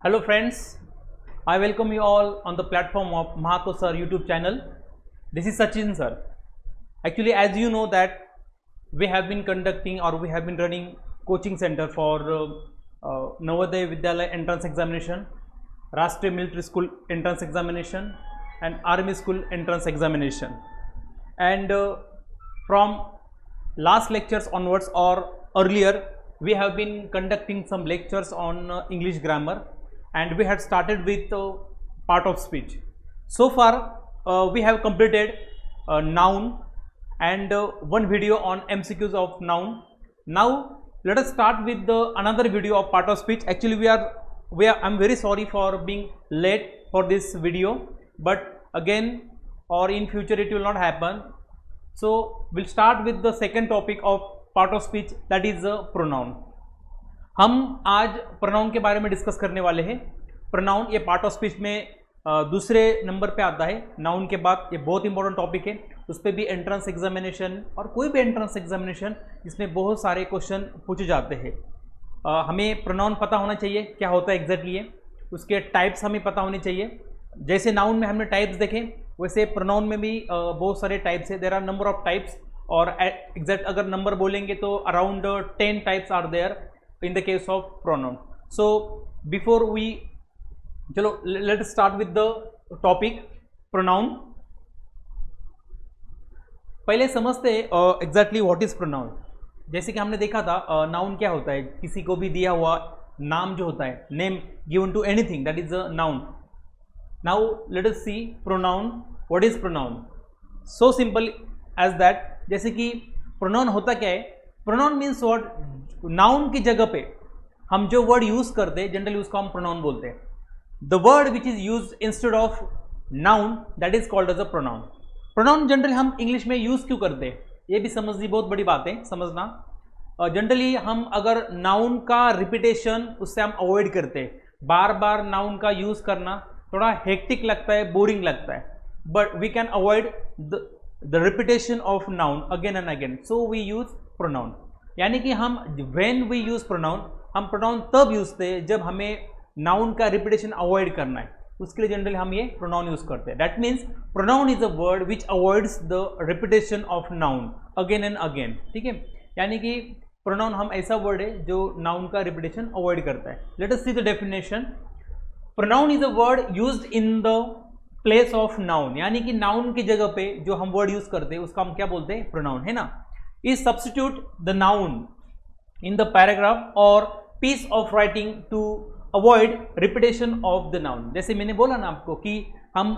Hello friends, I welcome you all on the platform of Mahato Sir YouTube channel. This is Sachin Sir. Actually, as you know that we have been conducting or we have been running coaching center for Navodaya Vidyalaya entrance examination, Rashtriya Military School entrance examination and Army School entrance examination. And from last lectures onwards or earlier, we have been conducting some lectures on English grammar, and we had started with part of speech. So far we have completed noun and one video on MCQs of noun. Now let us start with another video of part of speech. Actually we are I'm very sorry for being late for this video, but again or in future it will not happen. So we'll start with the second topic of part of speech, that is pronoun. हम आज pronoun के बारे में discuss करने वाले हैं. Pronoun ये part of speech में दूसरे नंबर पे आता है. नाउन के बाद ये बहुत इंपॉर्टेंट टॉपिक है. उस पर भी एंट्रेंस एग्जामिनेशन और कोई भी एंट्रेंस एग्जामिनेशन इसमें बहुत सारे क्वेश्चन पूछे जाते हैं. हमें प्रोनाउन पता होना चाहिए क्या होता है एग्जैक्टली है. उसके टाइप्स हमें पता होने चाहिए. जैसे नाउन में हमने टाइप्स देखे, वैसे प्रोनाउन में भी बहुत सारे टाइप्स है. There are number of types, और एग्जैक्ट अगर नंबर बोलेंगे तो around 10 types are there in the case of pronoun. So before we चलो let start with the topic pronoun. पहले समझते एग्जैक्टली व्हाट इज प्रोनाउन. जैसे कि हमने देखा था नाउन क्या होता है, किसी को भी दिया हुआ नाम जो होता है, name given to anything, that is a noun. Now let us see pronoun. What is pronoun? So simple as that. जैसे कि प्रोनाउन होता क्या है? प्रोनाउन मीन्स वर्ड, नाउन की जगह पे हम जो वर्ड यूज करते हैं जनरली उसको हम प्रोनाउन बोलते हैं. The word which is use instead of noun that is called as a pronoun. Pronoun generally हम इंग्लिश में यूज क्यों करते हैं ये भी समझनी बहुत बड़ी बात है समझना. जनरली हम अगर नाउन का रिपीटेशन उससे हम अवॉइड करते हैं. बार बार नाउन का यूज करना थोड़ा हेक्टिक लगता है, बोरिंग लगता है, but we can avoid the repetition of noun again and again, so we use pronoun. यानी कि हम when we use pronoun, हम pronoun तब यूज करते हैं जब हमें noun का repetition अवॉइड करना है. उसके लिए जनरली हम ये pronoun यूज करते हैं. That means pronoun is a word which avoids the repetition of noun again and again. ठीक है, यानी कि pronoun हम ऐसा word है जो noun का repetition अवॉइड करता है. Let us see the definition. Pronoun is a word used in the place of noun, यानी कि नाउन की जगह पे जो हम वर्ड यूज करते हैं उसका हम क्या बोलते हैं? प्रोनाउन, है ना. Is substitute the noun in the paragraph और piece of writing to avoid repetition of the noun. जैसे मैंने बोला ना आपको कि हम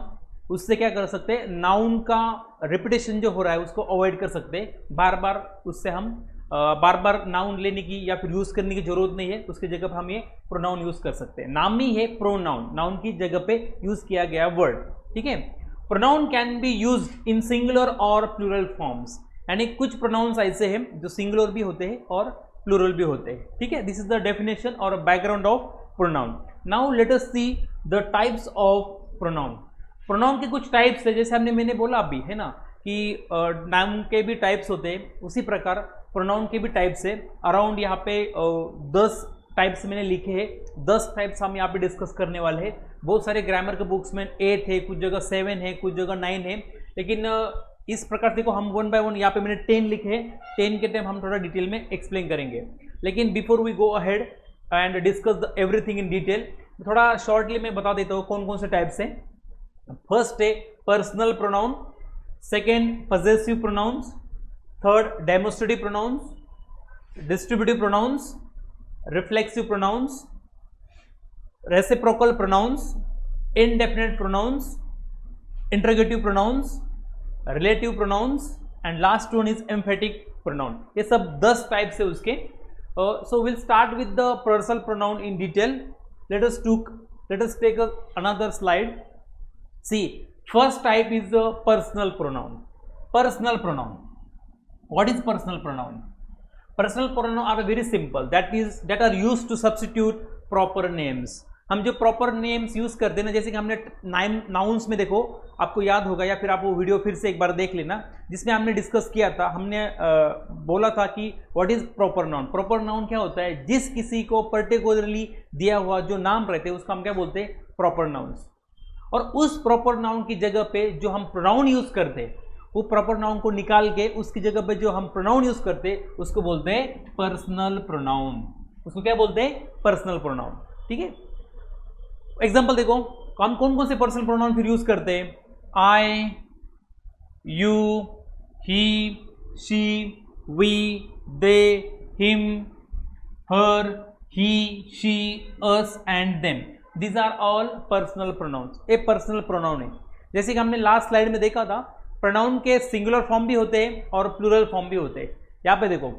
उससे क्या कर सकते हैं, नाउन का रिपीटेशन जो हो रहा है उसको अवॉइड कर सकते हैं. बार बार उससे हम बार बार नाउन लेने की या फिर यूज करने की जरूरत नहीं है. उसकी जगह पर हम ये प्रोनाउन यूज कर सकते हैं. नाम ही है प्रोनाउन, नाउन की जगह पे यूज किया गया वर्ड. ठीक है. Pronoun can be use in singular और प्लूरल फॉर्म्स, यानी कुछ प्रोनाउंस ऐसे हैं जो सिंगुलर भी होते हैं और प्लूरल भी होते हैं. ठीक है, दिस इज द डेफिनेशन और background of pronoun. Now let us see the types of pronoun. Pronoun के कुछ टाइप्स है, जैसे मैंने बोला अभी, है ना, कि नाउन के भी टाइप्स होते हैं, उसी प्रकार प्रोनाउन के भी टाइप्स है. अराउंड यहाँ पे 10 टाइप्स मैंने लिखे हैं. 10 टाइप्स हम यहाँ पे डिस्कस करने वाले हैं. बहुत सारे ग्रामर के बुक्स में 8 है, कुछ जगह 7 है, कुछ जगह 9 है, लेकिन इस प्रकार देखो हम 1 बाय 1 यहाँ पे मैंने 10 लिखे हैं. 10 के टाइम हम थोड़ा डिटेल में एक्सप्लेन करेंगे. लेकिन before we go ahead and discuss everything in detail, थोड़ा शॉर्टली मैं बता देता हूँ कौन कौन से टाइप्स हैं. फर्स्ट है personal pronoun, second possessive pronouns, third demonstrative pronouns, distributive pronouns, reflexive pronouns, reciprocal pronouns, indefinite pronouns, interrogative pronouns, relative pronouns and last one is emphatic pronoun. ये सब 10 टाइप्स है उसके. So will start with the personal pronoun in detail. Let us take another slide. See, first type is the personal pronoun. Personal pronoun. What is personal pronoun? Personal pronoun are very simple. That are used to substitute proper names. हम जो proper names use करते हैं ना, जैसे कि हमने nouns में देखो, आपको याद होगा या फिर आप वो वीडियो फिर से एक बार देख लेना, जिसमें हमने डिस्कस किया था, हमने बोला था कि what is proper noun. Proper noun क्या होता है, जिस किसी को पर्टिकुलरली दिया हुआ जो नाम रहते हैं उसको हम क्या बोलते हैं, प्रॉपर नाउन्स। और उस प्रॉपर नाउन की जगह पे जो हम प्रोनाउन यूज करते हैं, वो प्रॉपर नाउन को निकाल के उसकी जगह पे जो हम प्रोनाउन यूज करते हैं उसको बोलते हैं पर्सनल प्रोनाउन। उसको क्या बोलते हैं, पर्सनल प्रोनाउन। ठीक है, एग्जांपल देखो, हम कौन कौन से पर्सनल प्रोनाउन फिर यूज करते हैं, I, you, he, she, we, they, him, her, he, she, us and them. These are all personal pronouns. ये पर्सनल प्रोनाउन है। जैसे कि हमने लास्ट स्लाइड में देखा था, प्रोनाउन के सिंगुलर फॉर्म भी होते हैं और प्लूरल फॉर्म भी होते हैं। यहां पे देखो,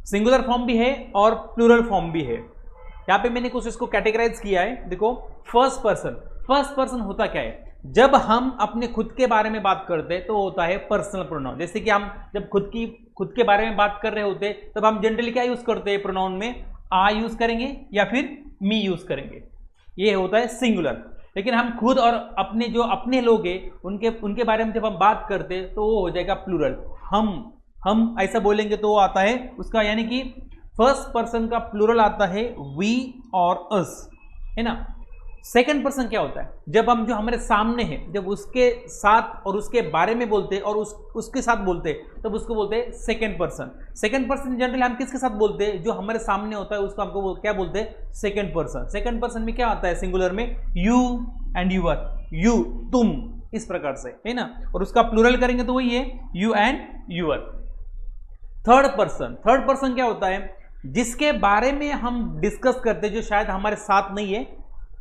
सिंगुलर फॉर्म भी है और प्लूरल फॉर्म भी है। यहां पे मैंने कुछ इसको कैटेगराइज किया है। देखो, फर्स्ट पर्सन। फर्स्ट पर्सन होता क्या है, जब हम अपने खुद के बारे में बात करते हैं तो होता है पर्सनल प्रोनाउन। जैसे कि हम जब खुद के बारे में बात कर रहे होते हैं तब हम जनरली क्या यूज करते हैं, प्रोनाउन में आई यूज करेंगे या फिर मी यूज करेंगे, ये होता है सिंगुलर। लेकिन हम खुद और अपने जो अपने लोग हैं उनके बारे में जब हम बात करते हैं तो वो हो जाएगा प्लूरल। हम ऐसा बोलेंगे तो वो आता है उसका, यानी कि फर्स्ट पर्सन का प्लूरल आता है वी और अस, है ना। सेकंड पर्सन क्या होता है, जब हम जो हमारे सामने है जब उसके साथ और उसके बारे में बोलते हैं और उसके साथ बोलते हैं तब उसको बोलते हैं second person. Second person generally हम किसके साथ बोलते हैं, जो हमारे सामने होता है उसको हमको क्या बोलते हैं, सेकंड पर्सन। सेकंड पर्सन में क्या आता है सिंगुलर में, यू एंड यूअर, यू तुम, इस प्रकार से, है ना। और उसका प्लूरल करेंगे तो वही है you and your. Third person क्या होता है, जिसके बारे में हम डिस्कस करते हैं जो शायद हमारे साथ नहीं है,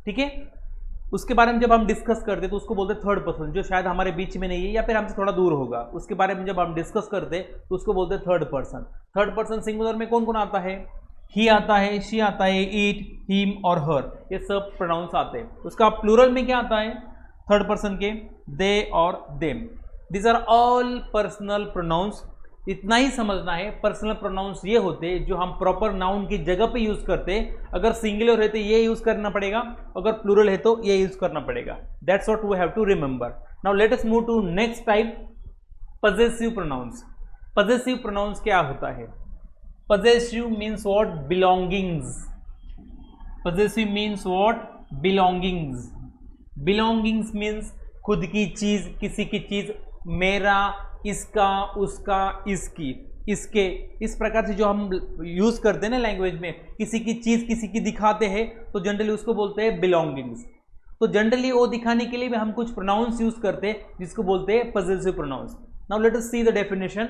ठीक है, उसके बारे में जब हम डिस्कस करते हैं तो उसको बोलते हैं थर्ड पर्सन, जो शायद हमारे बीच में नहीं है या फिर हमसे थोड़ा दूर होगा, उसके बारे में जब हम डिस्कस करते हैं तो उसको बोलते हैं third person. Third person singular में कौन कौन आता है, ही आता है, शी आता है, इट, हिम और हर, ये सब प्रोनाउंस आते हैं। उसका प्लूरल में क्या आता है थर्ड पर्सन के, दे और them. These are all personal pronouns. इतना ही समझना है, पर्सनल प्रोनाउंस ये होते हैं जो हम प्रॉपर नाउन की जगह पे यूज करते हैं। अगर सिंगुलर है तो ये यूज करना पड़ेगा, अगर प्लूरल है तो ये यूज करना पड़ेगा। That's what we have to remember. Now let us move to next type, possessive pronouns. Possessive pronouns क्या होता है, possessive means what, belongings. Possessive means what, belongings. Belongings means खुद की चीज, किसी की चीज, मेरा, इसका, उसका, इसकी, इसके, इस प्रकार से जो हम यूज करते हैं ना लैंग्वेज में, किसी की चीज किसी की दिखाते हैं तो जनरली उसको बोलते हैं बिलोंगिंग्स। तो जनरली वो दिखाने के लिए भी हम कुछ प्रोनाउंस यूज करते हैं जिसको बोलते हैं possessive pronouns. Now let us see the definition.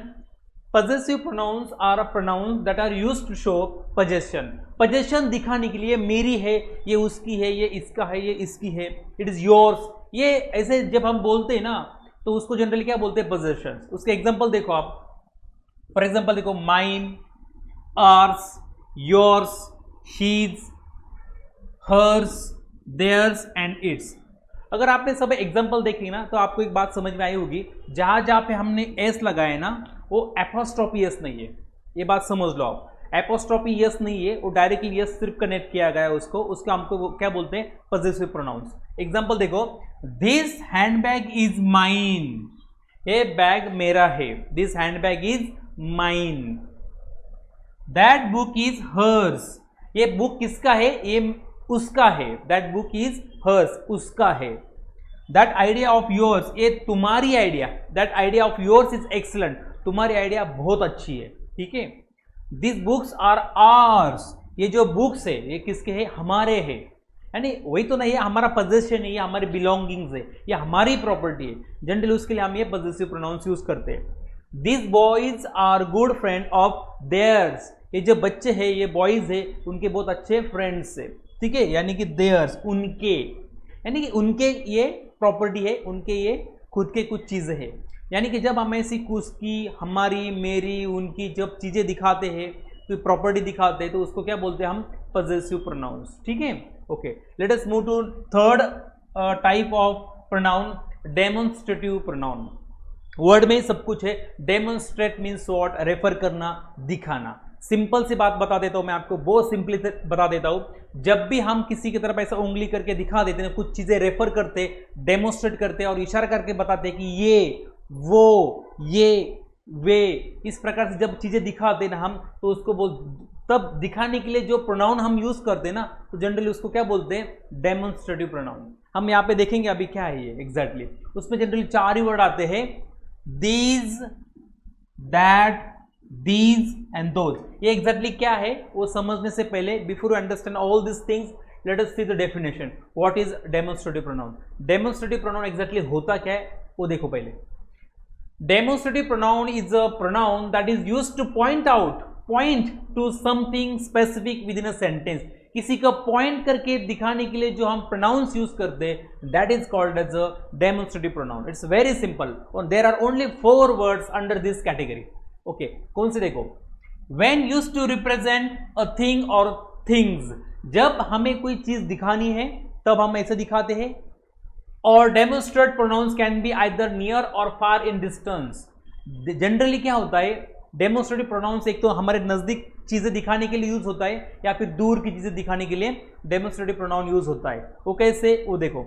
Possessive pronouns are a pronouns that are used to show possession. Possession दिखाने के लिए, मेरी है, ये उसकी है, ये इसका है, ये इसकी है, इट इज योर्स, ये ऐसे जब हम बोलते हैं ना तो उसको जनरली क्या बोलते हैं, पोजेशन। उसके एग्जांपल देखो आप, फॉर एग्जांपल देखो, mine, ours, yours, his, hers, theirs and its. अगर आपने सब एग्जांपल देखी ना तो आपको एक बात समझ में आई होगी, जहां जहां पे हमने एस लगाए ना वो एपोस्ट्रोफी एस नहीं है, ये बात समझ लो आप। एपोस्ट्रोफी यस नहीं है, वो डायरेक्टली यस सिर्फ कनेक्ट किया गया है उसको हमको क्या बोलते हैं, पजेसिव प्रोनाउंस। एग्जांपल देखो, दिस हैंडबैग इज माइन, ये बैग मेरा है, this handbag is mine. That book is hers, ये बुक किसका है, ये उसका है, दैट बुक इज हर्स, उसका है। दैट आइडिया ऑफ योर्स, ये तुम्हारी idea, that idea of yours is excellent, तुम्हारी आइडिया बहुत अच्छी है, ठीक है। दिस बुक्स आर आर्स, ये जो बुक्स है ये किसके है, हमारे हैं, यानी वही तो नहीं है हमारा पोजेशन है, ये हमारी बिलोंगिंग्स है, ये हमारी प्रॉपर्टी है। जनरली उसके लिए हम ये पोजेसिव प्रोनाउंस यूज करते हैं। This boys are good friend of theirs, ये जो बच्चे हैं ये बॉयज है, उनके बहुत अच्छे फ्रेंड्स है, ठीक है, यानी कि देयर्स, उनके, यानी कि उनके ये प्रॉपर्टी है, उनके ये खुद के कुछ चीजें हैं। यानी कि जब हम ऐसी उसकी, हमारी, मेरी, उनकी जब चीजें दिखाते हैं, तो प्रॉपर्टी दिखाते हैं, तो उसको क्या बोलते हैं हम, पोजेसिव प्रोनाउंस, ठीक है। Okay, let us move to third type of pronoun, demonstrative pronoun. Word में सब कुछ है। डेमोन्स्ट्रेट मीन्स व्हाट, रेफर करना, दिखाना। सिंपल सी बात बता देता हूं मैं आपको, बहुत सिंपली बता देता हूं। जब भी हम किसी की तरफ ऐसा उंगली करके दिखा देते हैं, कुछ चीजें रेफर करते, डेमोस्ट्रेट करते और इशारा करके बताते कि ये, वो, ये, वे, इस प्रकार से जब चीजें दिखाते हैं ना हम, तो उसको तब दिखाने के लिए जो प्रोनाउन हम यूज करते हैं ना, तो जनरली उसको क्या बोलते हैं, डेमोन्स्ट्रेटिव प्रोनाउन। हम यहाँ पे देखेंगे अभी क्या है ये एग्जैक्टली। उसमें जनरली 4 ही वर्ड आते हैं, these, that, these and those. ये एग्जैक्टली क्या है वो समझने से पहले, before you understand all this things, late us see the definition. What is demonstrative pronoun? Demonstrative pronoun exactly होता क्या है वो देखो पहले। Demonstrative pronoun is a pronoun that is used two point two something specific with in a sentence. किसी का point करके दिखाने के लिए जो हम प्रोनाउंस यूज करते हैं, that is called as a demonstrative pronoun. It's very simple और there are only 4 words under this category. Okay, कौन से देखो, when used to represent a thing और थिंग्स, जब हमें कोई चीज दिखानी है तब हम ऐसे दिखाते हैं। और demonstrate pronouns can be either near और फार इन डिस्टेंस। जनरली क्या होता है, डेमोन्स्ट्रेटिव प्रोनाउंस एक तो हमारे नजदीक चीजें दिखाने के लिए यूज होता है, या फिर दूर की चीजें दिखाने के लिए डेमोन्स्ट्रेटिव प्रोनाउन यूज होता है। वो कैसे, वो देखो,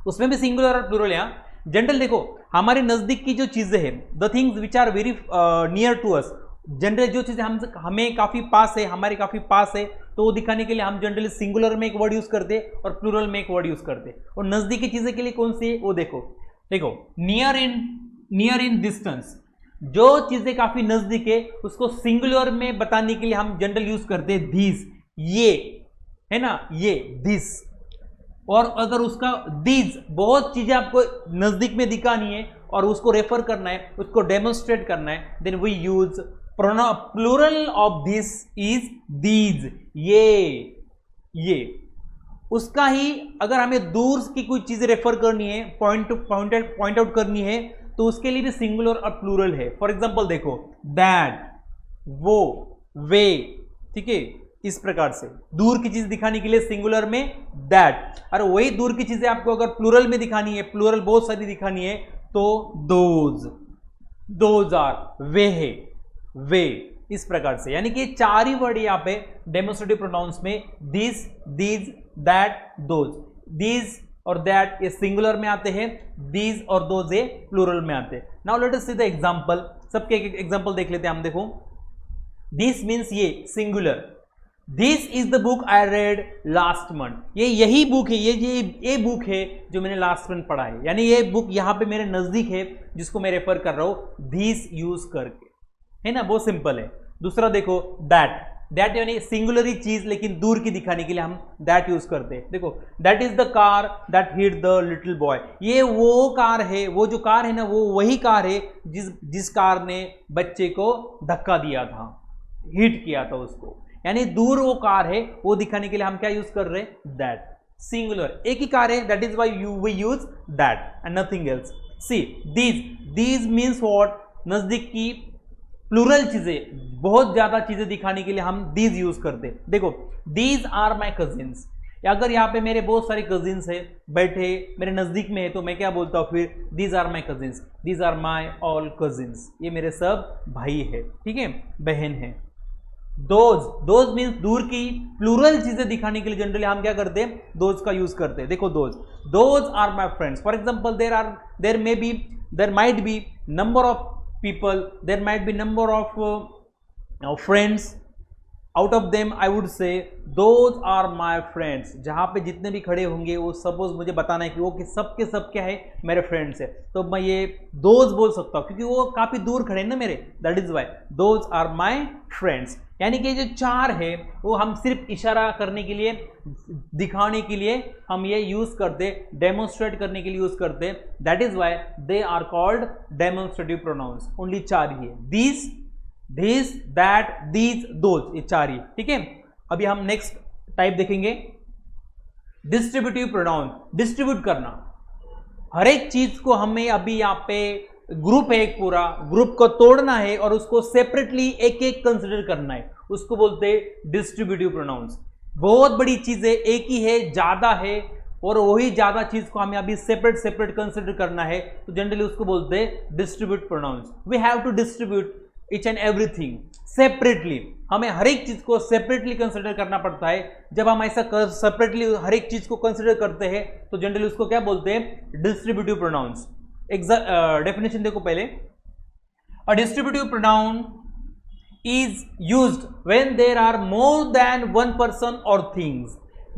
उसमें भी सिंगुलर और प्लूरल। यहाँ जनरल देखो, हमारे नजदीक की जो चीजें हैं, the things which are very near to us, general जो चीजें हमें काफी पास है, हमारे काफी पास है, तो वो दिखाने के लिए हम जनरली सिंगुलर में एक वर्ड यूज करते और प्लूरल में एक वर्ड यूज करते। और नजदीकी चीजें के लिए कौन सी है वो देखो, नियर इन डिस्टेंस, जो चीजें काफी नजदीक है उसको सिंगुलर में बताने के लिए हम जनरल यूज करते हैं दीज, ये है ना, ये दिस। और अगर उसका दीज, बहुत चीजें आपको नजदीक में दिखानी है और उसको रेफर करना है, उसको डेमोन्स्ट्रेट करना है, then we use plural of this is these, ये। उसका ही अगर हमें दूर की कोई चीजें रेफर करनी है, पॉइंट आउट करनी है, तो उसके लिए भी सिंगुलर और प्लूरल है। फॉर एग्जांपल देखो, दैट, वो, वे, ठीक है, इस प्रकार से दूर की चीज दिखाने के लिए सिंगुलर में दैट। और वही दूर की चीजें आपको अगर प्लूरल में दिखानी है, प्लूरल बहुत सारी दिखानी है, तो दोज आर, वे है, वे, इस प्रकार से। यानी कि 4 ही वर्ड यहाँ पे डेमोन्स्ट्रेटिव प्रोनाउंस में, this, these, that, those. These और दैट ये सिंगुलर में आते हैं, दीज और दोज ये प्लूरल में आते हैं। Now let us see the example. सबके एक एग्जांपल देख लेते हैं हम। देखो, दिस मीन्स ये, singular. This is the book I read last month. ये यही बुक है, ये बुक है जो मैंने लास्ट मंथ पढ़ा है। यानी ये बुक यहाँ पे मेरे नजदीक है जिसको मैं रेफर कर रहा हूं दिस यूज करके, है ना, बहुत सिंपल है। दूसरा देखो, दैट यानी सिंगुलर ही चीज लेकिन दूर की दिखाने के लिए हम दैट यूज करते हैं। देखो, that is the car that hit the little boy. ये वो कार है, वो जो कार है ना, वो वही कार है जिस कार ने बच्चे को धक्का दिया था, हिट किया था उसको। यानी दूर वो कार है, वो दिखाने के लिए हम क्या यूज कर रहे हैं, दैट। सिंगुलर एक ही कार है, that is why we use that and nothing else. See these means what, नजदीक की प्लूरल चीजें, बहुत ज्यादा चीजें दिखाने के लिए हम दीज यूज करते हैं। देखो, दीज आर माई कजिन्स। अगर यहाँ पे मेरे बहुत सारे कजिन्स है बैठे मेरे नजदीक में है, तो मैं क्या बोलता हूँ फिर, these are my cousins, these are my all cousins. ये मेरे सब भाई है, ठीक है, बहन है। दोज मीन्स दूर की प्लूरल चीजें दिखाने के लिए जनरली हम क्या करते हैं, दोज का यूज करते हैं। देखो, those are my friends. For example, there might be number of people, there might be number of friends. Out of them I would say those are my friends. जहां पे जितने भी खड़े होंगे वो सपोज मुझे बताना है कि वो सब के सब क्या है, मेरे फ्रेंड्स है, तो मैं ये those बोल सकता हूँ क्योंकि वो काफी दूर खड़े हैं ना मेरे, that is why those are my friends। यानी कि जो 4 है वो हम सिर्फ इशारा करने के लिए, दिखाने के लिए हम ये यूज करते, डेमोन्स्ट्रेट करने के लिए यूज करते, that is why they are called demonstrative pronouns. Only 4 ही है, दिस, दैट, दीज, दोज, ये 4 ही, ठीक है। अभी हम नेक्स्ट टाइप देखेंगे, डिस्ट्रीब्यूटिव प्रोनाउन। डिस्ट्रीब्यूट करना, हर एक चीज को हमें अभी यहाँ पे ग्रुप है, एक पूरा ग्रुप को तोड़ना है और उसको सेपरेटली एक एक कंसिडर करना है, उसको बोलते हैं डिस्ट्रीब्यूटिव प्रोनाउंस। बहुत बड़ी चीजें एक ही है, ज्यादा है, और वही ज्यादा चीज को हमें अभी सेपरेट कंसिडर करना है, तो जनरली उसको बोलते हैं distribute pronouns. We have to distribute each and everything separately, हमें हर एक चीज को सेपरेटली कंसिडर करना पड़ता है। जब हम ऐसा सेपरेटली हर एक चीज को कंसिडर करते हैं तो जनरली उसको क्या बोलते हैं, डिस्ट्रीब्यूटिव प्रोनाउंस। डेफिनेशन देखो पहले, a distributive pronoun is used when there are more than one person और थिंग्स।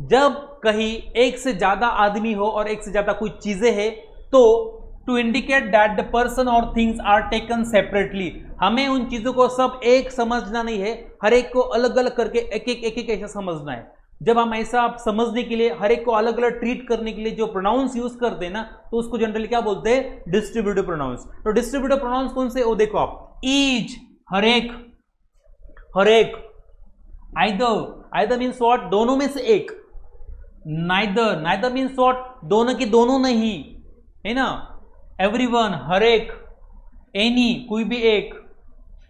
जब कहीं एक से ज्यादा आदमी हो और एक से ज्यादा कोई चीजें हैं तो to indicate that the person और थिंग्स आर टेकन सेपरेटली, हमें उन चीजों को सब एक समझना नहीं है, हर एक को अलग अलग करके एक एक ऐसा समझना है। जब हम ऐसा समझने के लिए हर एक को अलग अलग ट्रीट करने के लिए जो प्रोनाउंस यूज करते हैं ना, तो उसको जनरली क्या बोलते हैं, डिस्ट्रीब्यूटिव प्रोनाउंस। तो डिस्ट्रीब्यूटिव प्रोनाउंस कौन से, वो देखो आप, ईच हर एक, हर एक, आइदर मीन्स व्हाट, दोनों में से एक, नाइदर मीन्स व्हाट, दोनों के दोनों नहीं, है ना, एवरीवन हर एक, एनी कोई भी एक,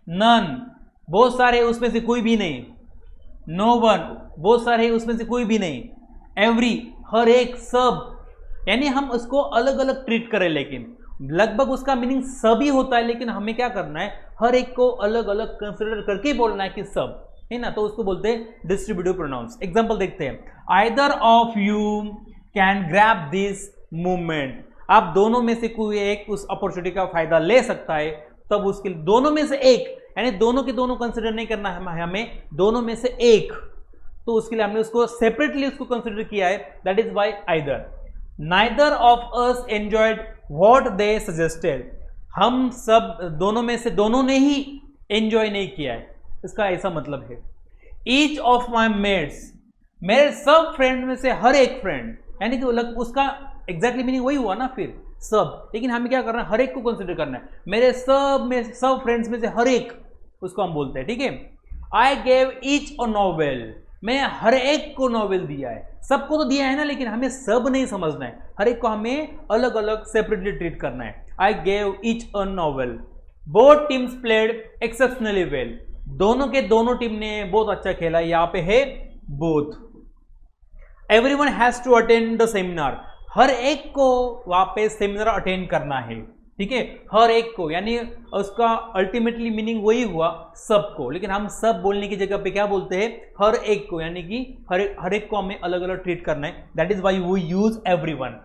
नन बहुत सारे उसमें से कोई भी नहीं, नो वन बहुत सारे उसमें से कोई भी नहीं, एवरी हर एक, सब, यानी हम उसको अलग अलग ट्रीट करें, लेकिन लगभग उसका मीनिंग सभी होता है, लेकिन हमें क्या करना है, हर एक को अलग अलग कंसिडर करके बोलना है कि सब, है ना, तो उसको बोलते हैं डिस्ट्रीब्यूटिव प्रोनाउंस। एग्जांपल देखते हैं, either of you can grab this movement, आप दोनों में से कोई एक उस अपॉर्चुनिटी का फायदा ले सकता है, तब उसके दोनों में से एक, यानी दोनों के दोनों कंसिडर नहीं करना है हमें, दोनों में से एक, तो उसके लिए हमने उसको सेपरेटली उसको कंसिडर किया है, that is why either. Neither of us enjoyed what they suggested, हम सब दोनों में से दोनों ने ही एंजॉय नहीं किया है, इसका ऐसा मतलब है। ईच ऑफ माई मेट्स, मेरे सब फ्रेंड में से हर एक फ्रेंड, यानी कि उसका एग्जैक्टली मीनिंग वही हुआ ना फिर सब, लेकिन हमें क्या करना है, हर एक को कंसिडर करना है, मेरे सब में सब फ्रेंड्स में से हर एक, उसको हम बोलते हैं, ठीक है। I gave each a novel, मैं हर एक को नॉवेल दिया है, सबको तो दिया है ना, लेकिन हमें सब नहीं समझना है, हर एक को हमें अलग अलग सेपरेटली ट्रीट करना है। I gave each a novel. Both teams played exceptionally well, दोनों के दोनों टीम ने बहुत अच्छा खेला, यहाँ पे है both. Everyone has to attend the seminar, हर एक को वहां पे सेमिनार अटेंड करना है, ठीक है, हर एक को, यानी उसका अल्टीमेटली मीनिंग वही हुआ सबको, लेकिन हम सब बोलने की जगह पे क्या बोलते हैं, हर एक को, यानी कि हर एक को हमें अलग अलग ट्रीट करना है, that is why we use everyone.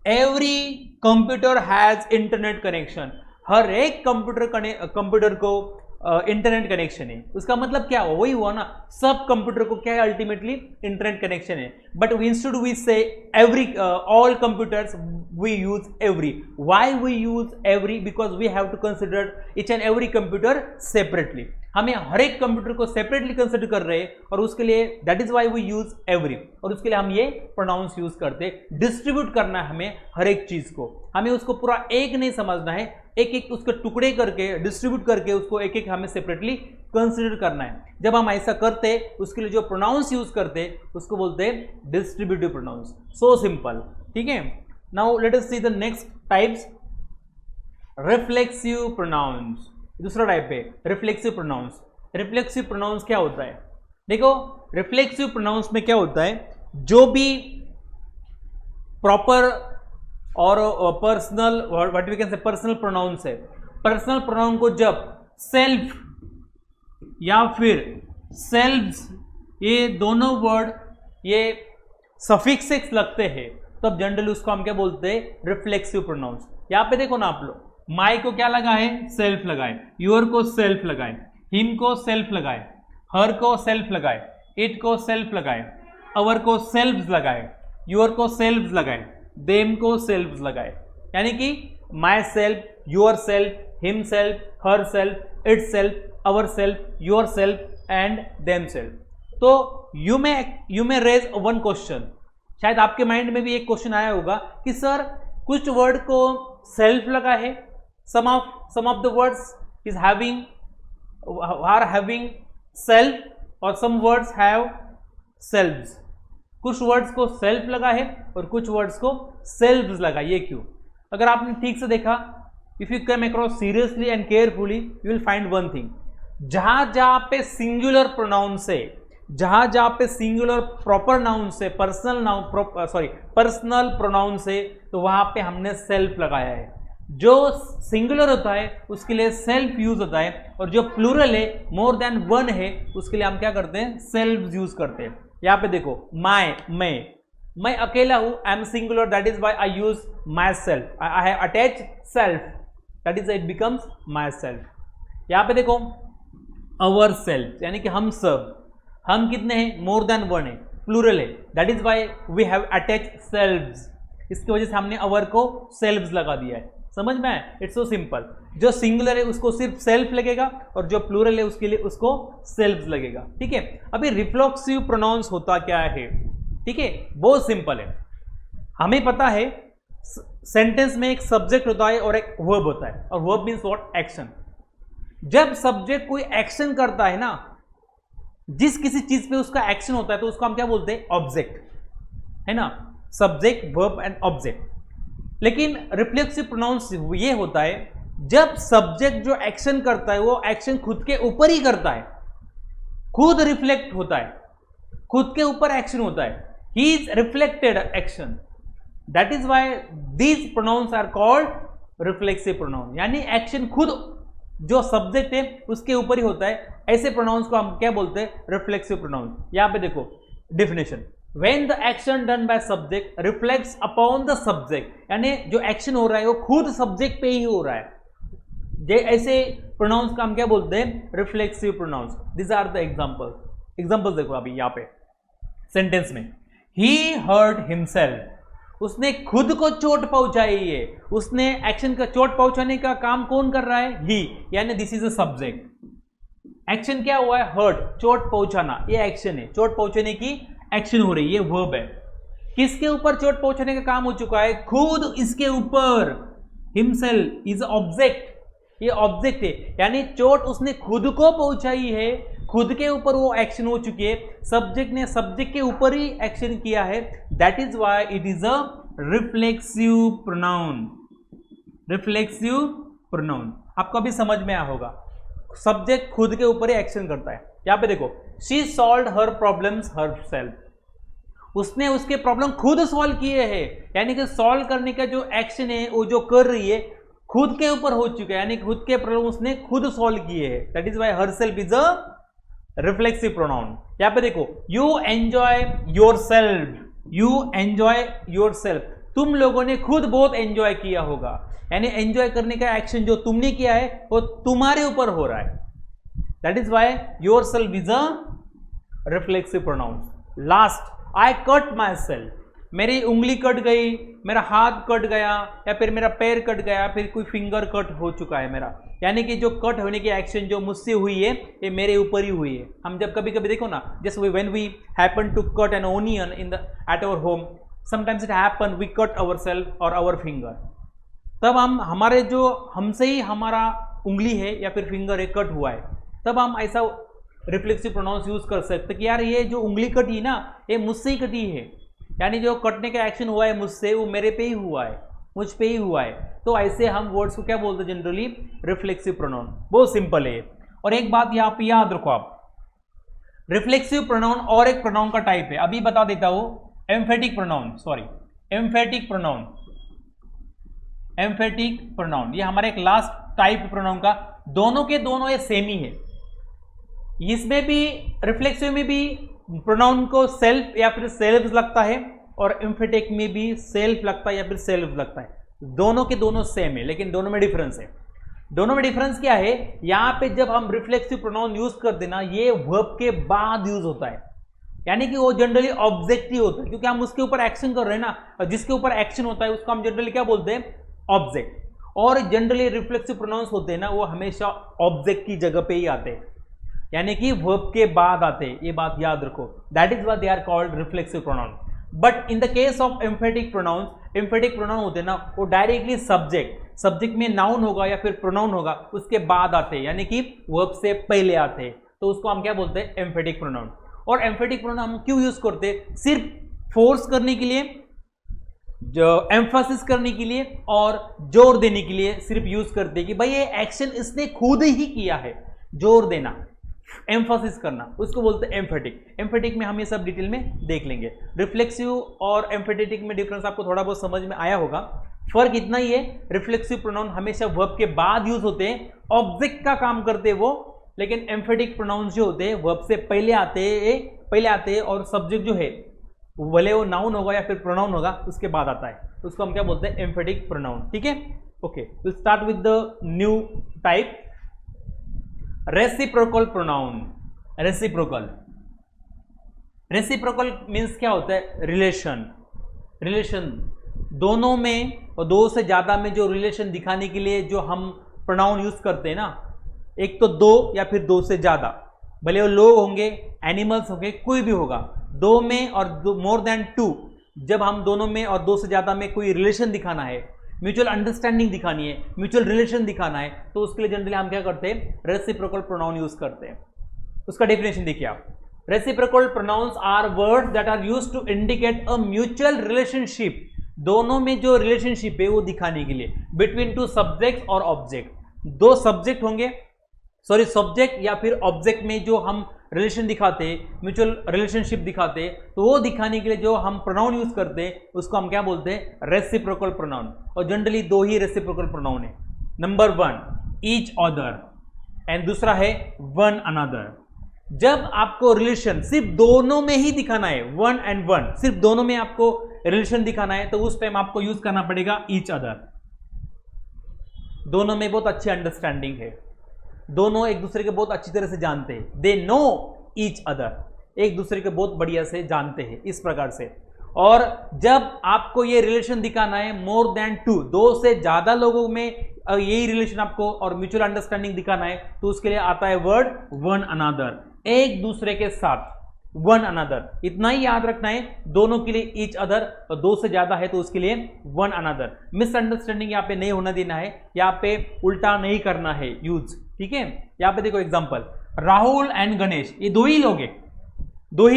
Every computer has internet connection, हर एक कंप्यूटर को इंटरनेट कनेक्शन है, उसका मतलब क्या हुआ, वही हुआ ना, सब कंप्यूटर को क्या है, अल्टीमेटली इंटरनेट कनेक्शन है। But instead we say every all computers, we use every. Why we use every, because we have to consider each and every computer separately, हमें हर एक कंप्यूटर को सेपरेटली कंसिडर कर रहे हैं, और उसके लिए that is why we use every, और उसके लिए हम ये प्रोनाउंस यूज करते हैं। डिस्ट्रीब्यूट करना है हमें हर एक चीज को, हमें उसको पूरा एक नहीं समझना है, एक एक उसके टुकड़े करके डिस्ट्रीब्यूट करके उसको एक एक हमें सेपरेटली कंसिडर करना है। जब हम ऐसा करते उसके लिए जो प्रोनाउंस यूज करते उसको बोलते हैं डिस्ट्रीब्यूटिव प्रोनाउंस। सो सिंपल, ठीक है। Now let us see the next types, reflexive pronouns. दूसरा टाइप है रिफ्लेक्सिव प्रोनाउंस। रिफ्लेक्सिव प्रोनाउंस क्या होता है, देखो रिफ्लेक्सिव प्रोनाउंस में क्या होता है, जो भी प्रॉपर और personal, what we can say personal pronouns है, पर्सनल प्रोनाउन को जब सेल्फ या फिर सेल्व्स, ये दोनों वर्ड ये सफिक्स लगते हैं, तब जनरली उसको हम क्या बोलते हैं, रिफ्लेक्सिव प्रोनाउंस। यहां पे देखो ना आप लोग, माई को क्या लगा है, सेल्फ लगाए, योर को सेल्फ लगाए, हिम को सेल्फ लगाए, हर को सेल्फ लगाए, इट को सेल्फ लगाए, अवर को सेल्व्स लगाए, योर को सेल्व्स लगाए, देम को सेल्व्स लगाए, यानी कि myself, yourself, himself, herself, itself, ourself, yourself and themself. तो you may raise one question, शायद आपके माइंड में भी एक क्वेश्चन आया होगा कि सर कुछ वर्ड को सेल्फ लगा है, some of the words is are having self और some words have selves। कुछ वर्ड्स को सेल्फ लगा है और कुछ वर्ड्स को सेल्व्स लगा, ये क्यों? अगर आपने ठीक से देखा, if you come across seriously and carefully you will find one thing, जहां जहां पे सिंगुलर प्रोनाउन से, जहां जहां पे सिंगुलर प्रॉपर नाउन से, पर्सनल प्रोनाउन से, तो वहां पे हमने सेल्फ लगाया है। जो सिंगुलर होता है उसके लिए सेल्फ यूज होता है, और जो प्लूरल है मोर देन वन है उसके लिए हम क्या करते हैं, सेल्फ यूज करते हैं। यहां पे देखो माय, मैं अकेला हूं, I am singular, that is why I use my self, I have attach self, that is it becomes my self. यहां पे देखो अवर सेल्फ, यानी कि हम सब, हम कितने हैं, मोर देन वन है, प्लूरल है, that is why we have attach selves, इसकी वजह से हमने अवर को सेल्व्स लगा दिया है। समझ में आए? It's so simple. जो सिंगुलर है उसको सिर्फ सेल्फ लगेगा और जो प्लूरल है उसके लिए उसको सेल्व्स लगेगा। ठीक है, अभी रिफ्लेक्सिव प्रोनाउंस होता क्या है? ठीक है, बहुत सिंपल है। हमें पता है सेंटेंस में एक सब्जेक्ट होता है और एक वर्ब होता है, और वर्ब मीन्स व्हाट, एक्शन। जब सब्जेक्ट कोई एक्शन करता है ना, जिस किसी चीज पे उसका एक्शन होता है तो उसको हम क्या बोलते हैं, ऑब्जेक्ट, है ना, सब्जेक्ट वर्ब एंड ऑब्जेक्ट। लेकिन रिफ्लेक्सिव प्रोनाउंस ये होता है जब सब्जेक्ट जो एक्शन करता है वो एक्शन खुद के ऊपर ही करता है, खुद रिफ्लेक्ट होता है, खुद के ऊपर एक्शन होता है, he is reflected action, that is why these pronouns are called reflexive pronoun, यानी एक्शन खुद जो सब्जेक्ट है उसके ऊपर ही होता है। ऐसे प्रोनाउंस को हम क्या बोलते हैं, रिफ्लेक्सिव प्रोनाउन। यहां पे देखो definition, when the action done by subject reflects upon the subject, यानी जो एक्शन हो रहा है वो खुद सब्जेक्ट पे ही हो रहा है। ऐसे प्रोनाउंस का हम क्या बोलते हैं, reflexive pronouns. This are the examples देखो अभी यहाँ पे सेंटेंस में, ही हर्ट हिमसेल्फ, उसने खुद को चोट पहुंचाई है, उसने एक्शन का चोट पहुंचाने का काम कौन कर रहा है, ही, यानी this is a subject. Action क्या हुआ है, हर्ट, चोट पहुंचाना, ये एक्शन है, चोट पहुंचाने की एक्शन हो रही है, ये वर्ब है। किसके ऊपर चोट पहुंचाने का काम हो चुका है, खुद इसके ऊपर, हिमसेल्फ इज ऑब्जेक्ट, ये ऑब्जेक्ट है, यानी चोट उसने खुद को पहुंचाई है, खुद के ऊपर वो एक्शन हो चुकी है, सब्जेक्ट ने सब्जेक्ट के ऊपर ही एक्शन किया है, that is why it is a reflexive pronoun. Reflexive pronoun आपको अभी समझ में आया होगा, सब्जेक्ट खुद के ऊपर ही एक्शन करता है। यहां पे देखो, she solved her problems herself, उसने उसके प्रॉब्लम खुद सॉल्व किए हैं, यानी कि सॉल्व करने का जो एक्शन है वो जो कर रही है खुद के ऊपर हो चुका है, यानी खुद के प्रॉब्लम उसने खुद सॉल्व किए हैं, that is why herself is a reflexive pronoun. यहां पे देखो, you enjoy yourself, you enjoy yourself, तुम लोगों ने खुद बहुत एंजॉय किया होगा, यानी एंजॉय करने का एक्शन जो तुमने किया है वो तुम्हारे ऊपर हो रहा है, that is why yourself is a reflexive pronoun. Last, I cut my self, मेरी उंगली कट गई, मेरा हाथ कट गया, या फिर मेरा पैर कट गया, फिर कोई फिंगर कट हो चुका है मेरा, यानी कि जो कट होने की एक्शन जो मुझसे हुई है ये मेरे ऊपर ही हुई है। हम जब कभी कभी देखो ना, just when we happen to cut an onion in the at our home, sometimes it happen we cut our self और आवर फिंगर, तब हम हमारे जो हमसे ही हमारा उंगली है या फिर फिंगर है कट हुआ है, तब हम ऐसा रिफ्लेक्सिव प्रोनाउंस यूज कर सकते कि यार ये जो उंगली कटी ना ये मुझसे ही कटी है, यानी जो कटने का एक्शन हुआ है मुझसे वो मेरे पे ही हुआ है, मुझ पे ही हुआ है। तो ऐसे हम वर्ड्स को क्या बोलते हैं जनरली, रिफ्लेक्सिव प्रोनाउन। बहुत सिंपल है। और एक बात यहाँ पे याद रखो आप, रिफ्लेक्सिव प्रोनाउन और एक प्रोनाउन का टाइप है, अभी बता देता हूं, emphatic pronoun, sorry emphatic pronoun, emphatic pronoun ये हमारे एक लास्ट टाइप प्रोनाउन का, दोनों के दोनों ये सेम ही है। इसमें भी रिफ्लेक्सिव में भी प्रोनाउन को सेल्फ या फिर सेल्फ लगता है, और एम्फेटिक में भी सेल्फ लगता है या फिर सेल्फ लगता है, दोनों के दोनों सेम है, लेकिन दोनों में डिफरेंस है। दोनों में डिफरेंस क्या है, यहां पे जब हम रिफ्लेक्सिव प्रोनाउन यूज कर देना ये वर्ब के बाद यूज होता है, यानी कि वो जनरली ऑब्जेक्ट ही होता है, क्योंकि हम उसके ऊपर एक्शन कर रहे हैं ना, और जिसके ऊपर एक्शन होता है उसको हम जनरली क्या बोलते हैं, ऑब्जेक्ट। और जनरली रिफ्लेक्सिव प्रोनाउंस होते हैं ना वो हमेशा ऑब्जेक्ट की जगह पे ही आते हैं, यानी कि वर्ब के बाद आते हैं, ये बात याद रखो, that is why they are called reflexive pronoun. But in the case of emphatic pronouns, emphatic pronoun होते हैं ना वो डायरेक्टली सब्जेक्ट में नाउन होगा या फिर प्रोनाउन होगा उसके बाद आते हैं, यानी कि वर्ब से पहले आते हैं, तो उसको हम क्या बोलते हैं, एम्फेटिक प्रोनाउन। और एम्फेटिक प्रोनाउन हम क्यों यूज करते हैं, सिर्फ फोर्स करने के लिए, जो एम्फासिस करने के लिए और जोर देने के लिए सिर्फ यूज करते हैं कि भाई ये एक्शन इसने खुद ही किया है, जोर देना, एम्फासिस करना, उसको बोलते हैं एम्फेटिक। एम्फेटिक में हम ये सब डिटेल में देख लेंगे। रिफ्लेक्सिव और एम्फेटिक में डिफरेंस आपको थोड़ा बहुत समझ में आया होगा। फर्क इतना ही है, रिफ्लेक्सिव प्रोनाउन हमेशा वर्ब के बाद यूज होते हैं, ऑब्जेक्ट का काम करते हैं वो, लेकिन एम्फेटिक प्रोनाउंस जो होते हैं वर्ब से पहले आते हैं और सब्जेक्ट जो है भले वो नाउन होगा या फिर प्रोनाउन होगा उसके बाद आता है, उसको हम क्या बोलते हैं, एम्फेटिक प्रोनाउन। ठीक है, okay, will start with the new type, reciprocal pronoun. Reciprocal means क्या होता है, रिलेशन दोनों में और दो से ज्यादा में जो रिलेशन दिखाने के लिए जो हम प्रोनाउन यूज करते हैं ना, एक तो दो या फिर दो से ज्यादा, भले वो लोग होंगे, एनिमल्स होंगे, कोई भी होगा, दो में और मोर देन टू, जब हम दोनों में और दो से ज्यादा में कोई रिलेशन दिखाना है, म्यूचुअल अंडरस्टैंडिंग दिखानी है, म्यूचुअल रिलेशन दिखाना है, तो उसके लिए जनरली हम क्या करते हैं, रेसिप्रोकल प्रोनाउन यूज करते हैं। उसका डेफिनेशन देखिए आप, reciprocal pronouns are words that are used to indicate a mutual relationship, दोनों में जो रिलेशनशिप है वो दिखाने के लिए, बिटवीन टू सब्जेक्ट और ऑब्जेक्ट, दो सब्जेक्ट होंगे, सब्जेक्ट या फिर ऑब्जेक्ट में जो हम रिलेशन दिखाते, म्यूचुअल रिलेशनशिप दिखाते, तो वो दिखाने के लिए जो हम प्रोनाउन यूज करते हैं उसको हम क्या बोलते हैं, रेसिप्रोकल प्रोनाउन। और जनरली दो ही रेसिप्रोकल प्रोनाउन है, नंबर 1 ईच अदर एंड दूसरा है वन अनदर। जब आपको रिलेशन सिर्फ दोनों में ही दिखाना है, वन एंड वन, सिर्फ दोनों में आपको रिलेशन दिखाना है, तो उस टाइम आपको यूज करना पड़ेगा ईच अदर। दोनों में बहुत अच्छी अंडरस्टैंडिंग है, दोनों एक दूसरे के बहुत अच्छी तरह से जानते हैं, दे नो ईच अदर, एक दूसरे के बहुत बढ़िया से जानते हैं, इस प्रकार से। और जब आपको ये रिलेशन दिखाना है मोर देन टू, दो से ज्यादा लोगों में यही रिलेशन आपको और म्यूचुअल अंडरस्टैंडिंग दिखाना है, तो उसके लिए आता है वर्ड वन अनदर, एक दूसरे के साथ, वन अनदर, इतना ही याद रखना है, दोनों के लिए ईच अदर, और दो से ज्यादा है तो उसके लिए वन अनदर। मिसअंडरस्टैंडिंग यहाँ पे नहीं होना देना है, यहाँ पे उल्टा नहीं करना है यूज। ठीक है, यहाँ पे देखो एग्जांपल, राहुल एंड गणेश, ये दो ही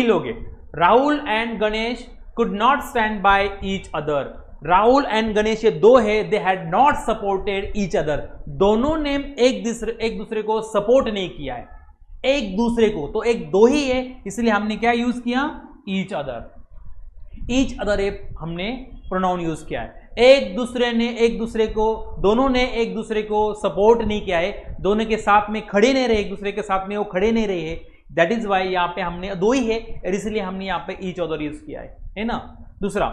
लोग हैं, Rahul and Ganesh could not stand by each other, Rahul and Ganesh ये दो है, they had not supported each other, दोनों ने एक दूसरे को सपोर्ट नहीं किया है, एक दूसरे को, तो एक दो ही है, इसलिए हमने क्या यूज किया, ईच अदर हमने प्रोनाउन यूज किया है। दोनों ने एक दूसरे को सपोर्ट नहीं किया है, दोनों के साथ में खड़े नहीं रहे, एक दूसरे के साथ में वो खड़े नहीं रहे, दैट इज वाई यहाँ पे हमने दो ही है, इसलिए हमने यहाँ पे ईच अदर यूज किया है ना। दूसरा,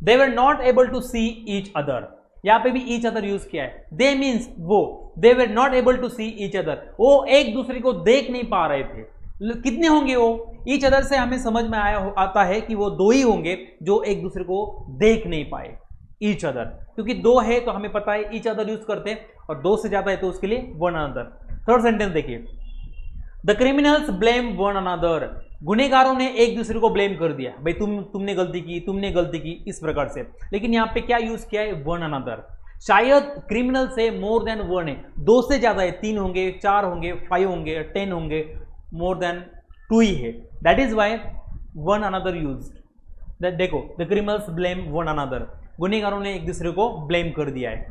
they were not able to see each other, यहाँ पे भी ईच अदर यूज किया है, दे मीन्स वो, they were not able to see each other, वो एक दूसरे को देख नहीं पा रहे थे। कितने होंगे वो, ईच अदर से हमें समझ में आता है कि वो दो ही होंगे जो एक दूसरे को देख नहीं पाए, ईच अदर, क्योंकि दो है तो हमें पता है ईच अदर यूज करते हैं, और दो से ज्यादा है तो उसके लिए वन अनदर। थर्ड सेंटेंस देखिए, the criminals blame one another, गुनेगारों ने एक दूसरे को ब्लेम कर दिया, भाई तुमने गलती की, इस प्रकार से। लेकिन यहाँ पे क्या यूज किया है, वन अनदर। शायद क्रिमिनल से मोर देन वन है, दो से ज्यादा है, 3 होंगे, 4 होंगे, 5 होंगे, 10 होंगे, मोर देन 2 ही है, that is why one another used. देखो, the criminals blame one another, गुनेगारों ने एक दूसरे को ब्लेम कर दिया है।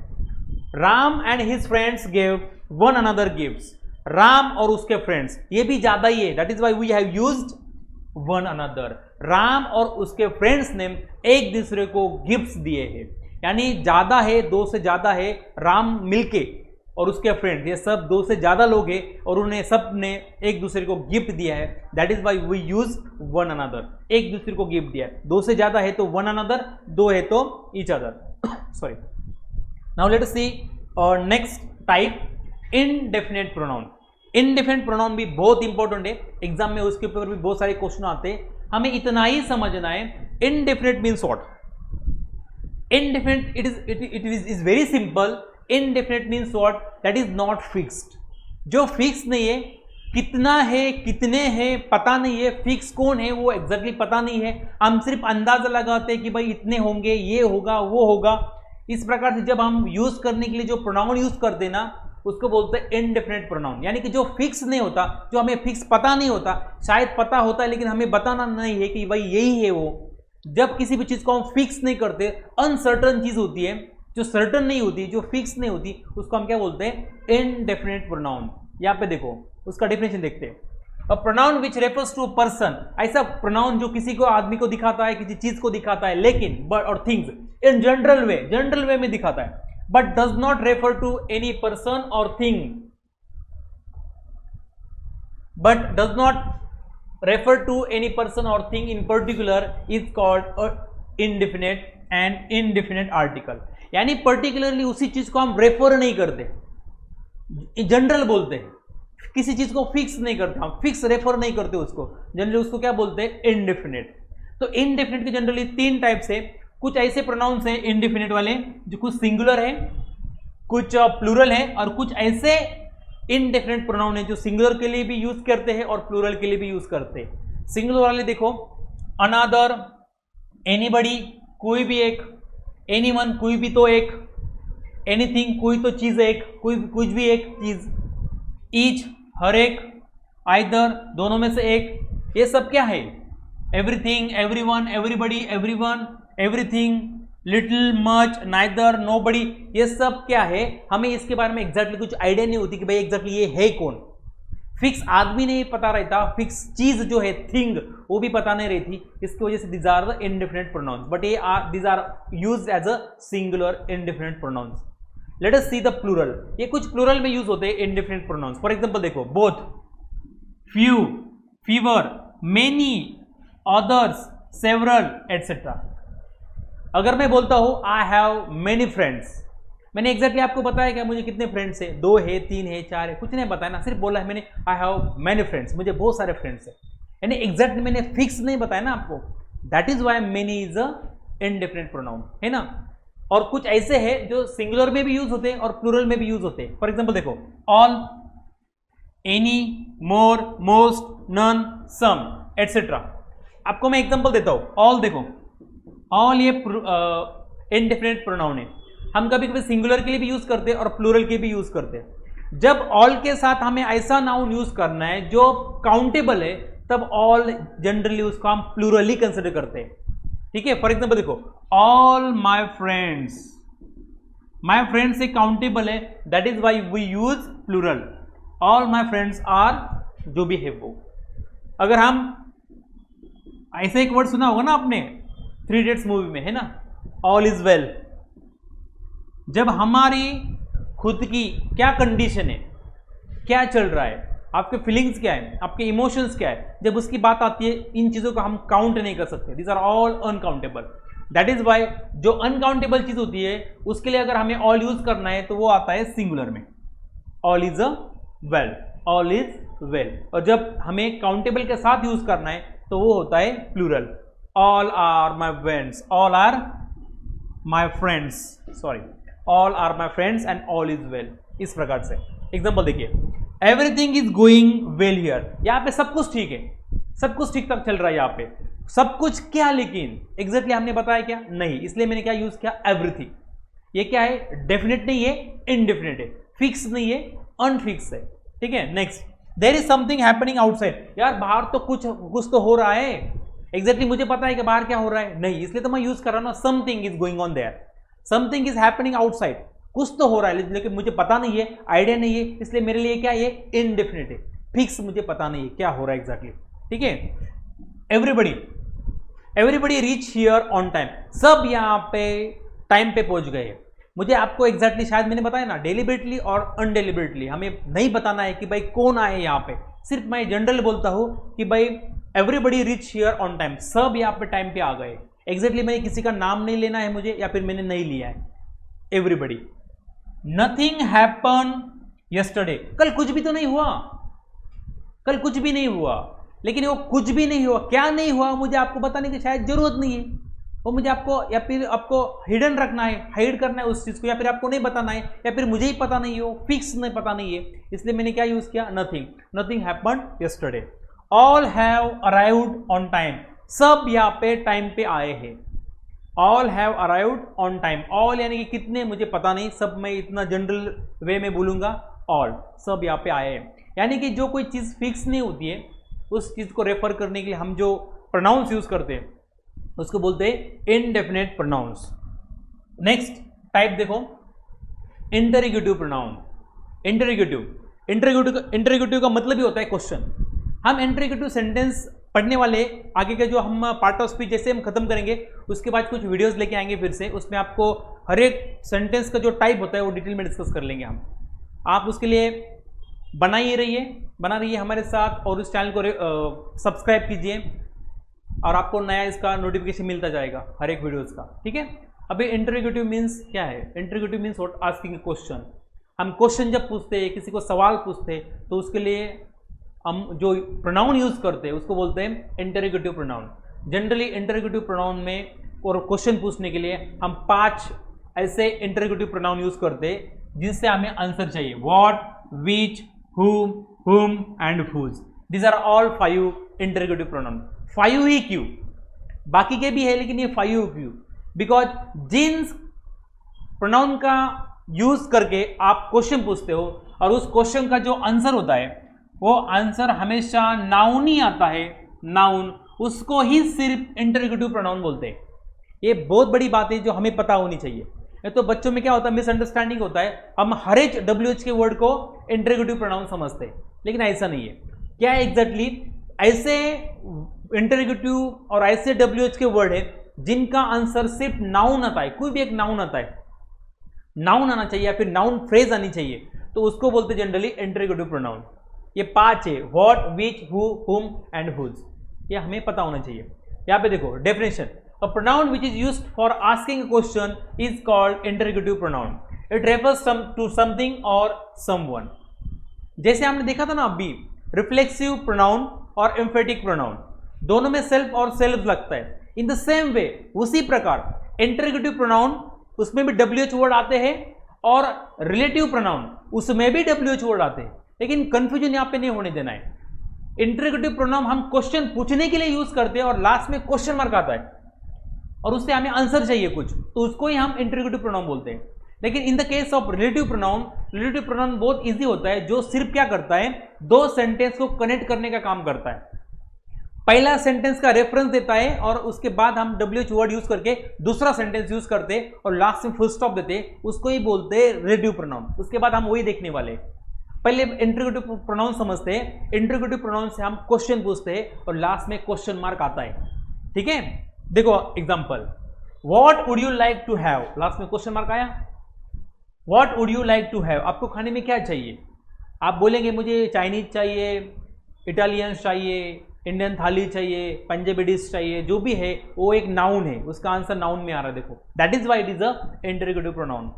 Ram and his friends give one another gifts, Ram और उसके फ्रेंड्स, ये भी ज्यादा ही है, that is why we have used one another. Ram और उसके फ्रेंड्स ने एक दूसरे को गिफ्ट्स दिए हैं, यानी ज्यादा है, दो से ज्यादा है, राम मिलके और उसके फ्रेंड्स, ये सब दो से ज्यादा लोग हैं और उन्हें सब ने एक दूसरे को गिफ्ट दिया है, that is why we use one another, एक दूसरे को गिफ्ट दिया है। दो से ज्यादा है तो वन अनदर, दो है तो each other. Sorry, now let us see next type, indefinite pronoun. Indefinite pronoun भी बहुत इंपॉर्टेंट है, एग्जाम में उसके ऊपर भी बहुत सारे क्वेश्चन आते हैं, हमें इतना ही समझना है। Indefinite means what? Indefinite it is very simple. Indefinite means what? That is not fixed, जो फिक्स नहीं है, कितना है, कितने हैं पता नहीं है, फिक्स कौन है वो एग्जैक्टली पता नहीं है, हम सिर्फ अंदाजा लगाते हैं कि भाई इतने होंगे, ये होगा, वो होगा। इस प्रकार से जब हम यूज करने के लिए जो प्रोनाउन यूज करते हैं ना, उसको बोलते हैं इनडेफिनेट प्रोनाउन, यानी कि जो फिक्स नहीं होता, जो हमें फिक्स पता नहीं होता, शायद पता होता है लेकिन हमें बताना नहीं है कि भाई यही है वो। जब किसी भी चीज को हम फिक्स नहीं करते, अनसर्टन चीज होती है, जो सर्टन नहीं होती, जो फिक्स नहीं होती, उसको हम क्या बोलते हैं? Indefinite pronoun. यहां पे देखो, उसका डेफिनेशन देखते हैं। A pronoun which refers to a person, ऐसा प्रोनाउन जो किसी को आदमी को दिखाता है, किसी चीज को दिखाता है, लेकिन बट और थिंग्स इन जनरल वे में दिखाता है, but does not refer to any person और thing, but does not refer to any person or thing in particular is called a indefinite and indefinite article. यानी पर्टिकुलरली उसी चीज को हम रेफर नहीं करते, जनरल बोलते हैं, किसी चीज को फिक्स नहीं करते, हम फिक्स रेफर नहीं करते उसको, जनरली उसको क्या बोलते हैं, इनडेफिनेट। तो इनडेफिनेट के जनरली 3 टाइप्स है। कुछ ऐसे प्रोनाउंस हैं इनडेफिनेट वाले जो कुछ सिंगुलर है, कुछ प्लूरल है, और कुछ ऐसे इनडेफिनेट प्रोनाउन है जो सिंगुलर के लिए भी यूज करते हैं और प्लूरल के लिए भी यूज करते हैं। सिंगुलर वाले देखो, अनदर, एनीबडी कोई भी एक, एनीवन कोई भी तो एक, एनीथिंग कोई तो चीज एक, कोई कुछ भी एक चीज, ईच हर एक, आइदर दोनों में से एक, ये सब क्या है, everything, everyone, everybody, everyone, everything, little, much, neither, nobody, ये सब क्या है, हमें इसके बारे में एग्जैक्टली कुछ आइडिया नहीं होती कि भाई एग्जैक्टली ये है कौन। फिक्स आदमी नहीं पता रहता, फिक्स चीज जो है थिंग वो भी पता नहीं रहती, इसकी वजह से these are the indefinite pronouns, but ये these are used as a singular indefinite pronouns. Let us see the plural, ये कुछ प्लूरल में यूज होते हैं इनडेफिनेट प्रोनाउंस। फॉर एग्जांपल देखो, both, few, fewer, many, others, several, etcetera. अगर मैं बोलता हूं आई हैव मेनी फ्रेंड्स, मैंने एग्जैक्टली आपको बताया क्या मुझे कितने फ्रेंड्स है, 2 है, 3 है, 4 है, कुछ नहीं बताया ना, सिर्फ बोला है मैंने आई हैव मेनी फ्रेंड्स, मुझे बहुत सारे फ्रेंड्स है, यानी एग्जैक्टली मैंने फिक्स नहीं बताया ना आपको। That is why many is a indefinite pronoun, है ना। और कुछ ऐसे हैं जो सिंगुलर में भी यूज होते हैं और प्लूरल में भी यूज होते हैं। फॉर एग्जाम्पल देखो, ऑल, एनी, मोर, मोस्ट, नन, सम, एटसेट्रा। आपको मैं एग्जाम्पल देता हूं, ऑल देखो, ऑल ये इनडेफिनेट प्रोनाउन है, हम कभी कभी सिंगुलर के लिए भी यूज करते हैं और प्लूरल के भी यूज करते हैं। जब ऑल के साथ हमें ऐसा नाउन यूज करना है जो काउंटेबल है, तब ऑल जनरली उसको हम प्लूरली कंसिडर करते हैं, ठीक है। फॉर एग्जाम्पल देखो, ऑल माई फ्रेंड्स एक काउंटेबल है, that is why we use plural, all my friends are, जो भी है वो। अगर हम ऐसे एक वर्ड सुना होगा ना आपने 3 Idiots मूवी में, है ना, ऑल इज वेल। जब हमारी खुद की क्या कंडीशन है, क्या चल रहा है, आपके फीलिंग्स क्या है, आपके इमोशंस क्या है, जब उसकी बात आती है, इन चीजों को हम काउंट नहीं कर सकते, these are all uncountable. That is why जो अनकाउंटेबल चीज होती है उसके लिए अगर हमें ऑल यूज करना है तो वो आता है सिंगुलर में, all is a well, all is well. और जब हमें काउंटेबल के साथ यूज करना है तो वो होता है plural, all are my friends, all are my friends, sorry, all are my friends and all is well. इस प्रकार से एग्जाम्पल देखिए, everything is going well here, यहाँ पे सब कुछ ठीक है, सब कुछ ठीक ठाक चल रहा है, यहाँ पे सब कुछ क्या, लेकिन एग्जैक्टली हमने बताया क्या, नहीं, इसलिए मैंने क्या यूज किया, एवरीथिंग। ये क्या है, डेफिनेट नहीं है, इनडेफिनेट है, फिक्स नहीं है, अनफिक्स है, ठीक है। Next, there is something happening outside, यार बाहर तो कुछ तो हो रहा है, एग्जैक्टली मुझे पता है कि बाहर क्या हो रहा है, नहीं, इसलिए तो मैं यूज कर रहा हूं ना, something is going on their, something is happening outside, कुछ तो हो रहा है लेकिन मुझे पता नहीं है, आइडिया नहीं है, इसलिए मेरे लिए क्या, ये इनडेफिनेट है, फिक्स मुझे पता नहीं है क्या हो रहा है एग्जैक्टली, ठीक है। Everybody reach here on time, सब यहाँ पे टाइम पे पहुंच गए। मुझे आपको एग्जैक्टली शायद मैंने बताया ना, डेलिबरेटली और अनडेलिबरेटली हमें नहीं बताना है कि भाई कौन आए यहाँ पे, सिर्फ मैं जनरल बोलता हूँ कि भाई everybody reach here on time, सब यहाँ पे टाइम पे आ गए। एग्जैक्टली मैंने किसी का नाम नहीं लेना है मुझे, या फिर मैंने नहीं लिया है, एवरीबडी। नथिंग हैपन यस्टरडे, कल कुछ भी तो नहीं हुआ, कल कुछ भी नहीं हुआ, लेकिन वो कुछ भी नहीं हुआ, क्या नहीं हुआ मुझे आपको बताने की शायद जरूरत नहीं है, वो मुझे आपको, या फिर आपको हिडन रखना है, हाइड करना है उस चीज को, या फिर आपको नहीं बताना है, या फिर मुझे ही पता नहीं हो, फिक्स नहीं पता नहीं है, इसलिए मैंने क्या यूज किया, nothing. Nothing happen yesterday. All have arrived on time, सब यहाँ पे टाइम पे आए हैं, all have arrived on time. All यानी कि कितने मुझे पता नहीं, सब मैं इतना जनरल वे में बोलूंगा, ऑल, सब यहाँ पे आए हैं। यानी कि जो कोई चीज फिक्स नहीं होती है उस चीज को रेफर करने के लिए हम जो प्रोनाउंस यूज करते हैं उसको बोलते हैं इनडेफिनेट प्रोनाउंस। नेक्स्ट टाइप देखो, इंटरोगेटिव प्रोनाउन। इंटरोगेटिव का मतलब ही होता है क्वेश्चन। हम इंटरोगेटिव सेंटेंस पढ़ने वाले आगे के जो हम पार्ट ऑफ स्पीच जैसे हम खत्म करेंगे उसके बाद कुछ वीडियोस लेके आएंगे फिर से, उसमें आपको हर एक सेंटेंस का जो टाइप होता है वो डिटेल में डिस्कस कर लेंगे हम। आप उसके लिए बना रहिए हमारे साथ और इस चैनल को सब्सक्राइब कीजिए और आपको नया इसका नोटिफिकेशन मिलता जाएगा हर एक वीडियोस का, ठीक है। अभी इंटरोगेटिव मीन्स क्या है? Interrogative means what? Asking A question. हम क्वेश्चन जब पूछते हैं, किसी को सवाल पूछते हैं, तो उसके लिए हम जो प्रोनाउन यूज करते हैं उसको बोलते हैं interrogative pronoun. Generally interrogative pronoun में और क्वेश्चन पूछने के लिए हम 5 ऐसे इंटरोगेटिव प्रोनाउन यूज करते हैं जिनसे हमें आंसर चाहिए। What, which, whom and whose। These are all 5 interrogative pronoun. 5 ही क्यों? बाकी के भी है लेकिन ये 5 क्यों? बिकॉज जिन प्रोनाउन का यूज करके आप क्वेश्चन पूछते हो और उस क्वेश्चन का जो आंसर होता है वो आंसर हमेशा नाउन ही आता है, नाउन, उसको ही सिर्फ इंटरोगेटिव प्रोनाउन बोलते हैं। ये बहुत बड़ी बात है जो हमें पता होनी चाहिए। ये तो बच्चों में क्या होता है, मिसअंडरस्टैंडिंग होता है, हम हर एक WH के वर्ड को इंटरोगेटिव प्रोनाउन समझते हैं, लेकिन ऐसा नहीं है। क्या है एग्जैक्टली? ऐसे इंटरोगेटिव और ऐसे WH के वर्ड है जिनका आंसर सिर्फ नाउन आता है, कोई भी एक नाउन आता है, नाउन आना चाहिए या फिर नाउन फ्रेज आनी चाहिए, तो उसको बोलते जनरली इंटरोगेटिव प्रोनाउन। ये 5 है, what, which, who, whom and whose. ये हमें पता होना चाहिए। यहाँ पे देखो definition, a pronoun which is used for asking a question is called interrogative pronoun. It refers to something or someone. जैसे हमने देखा था ना अभी, रिफ्लेक्सिव प्रोनाउन और एम्फेटिक प्रोनाउन दोनों में सेल्फ और सेल्फ लगता है। इन द सेम वे, उसी प्रकार इंटरोगेटिव प्रोनाउन उसमें भी WH वर्ड आते हैं और रिलेटिव प्रोनाउन उसमें भी WH वर्ड आते हैं, लेकिन कंफ्यूजन यहाँ पे नहीं होने देना है। इंटरोगेटिव प्रोनाउन हम क्वेश्चन पूछने के लिए यूज करते हैं और लास्ट में क्वेश्चन मार्क आता है और उससे हमें आंसर चाहिए कुछ, तो उसको ही हम इंटरोगेटिव प्रोनाउन बोलते हैं। लेकिन इन the case of relative pronoun बहुत इजी होता है, जो सिर्फ क्या करता है, 2 सेंटेंस को कनेक्ट करने का काम करता है। पहला सेंटेंस का रेफरेंस देता है और उसके बाद हम WH वर्ड यूज करके दूसरा सेंटेंस यूज करते और लास्ट में फुल स्टॉप देते, उसको ही बोलते हैं रिलेटिव प्रोनाउन। उसके बाद हम वही देखने वाले। पहले इंटरोगेटिव प्रोनाउन समझते हैं, इंटरोगेटिव प्रोनाउन से हम क्वेश्चन पूछते हैं और लास्ट में क्वेश्चन मार्क आता है, ठीक है। देखो example, what would you like to have, last में क्वेश्चन मार्क आया। What would you like to have, आपको खाने में क्या चाहिए? आप बोलेंगे मुझे चाइनीज चाहिए, इटालियन चाहिए, इंडियन थाली चाहिए, पंजाबी डिश चाहिए, जो भी है वो एक नाउन है, उसका आंसर नाउन में आ रहा है। देखो that is why it is a interrogative pronoun.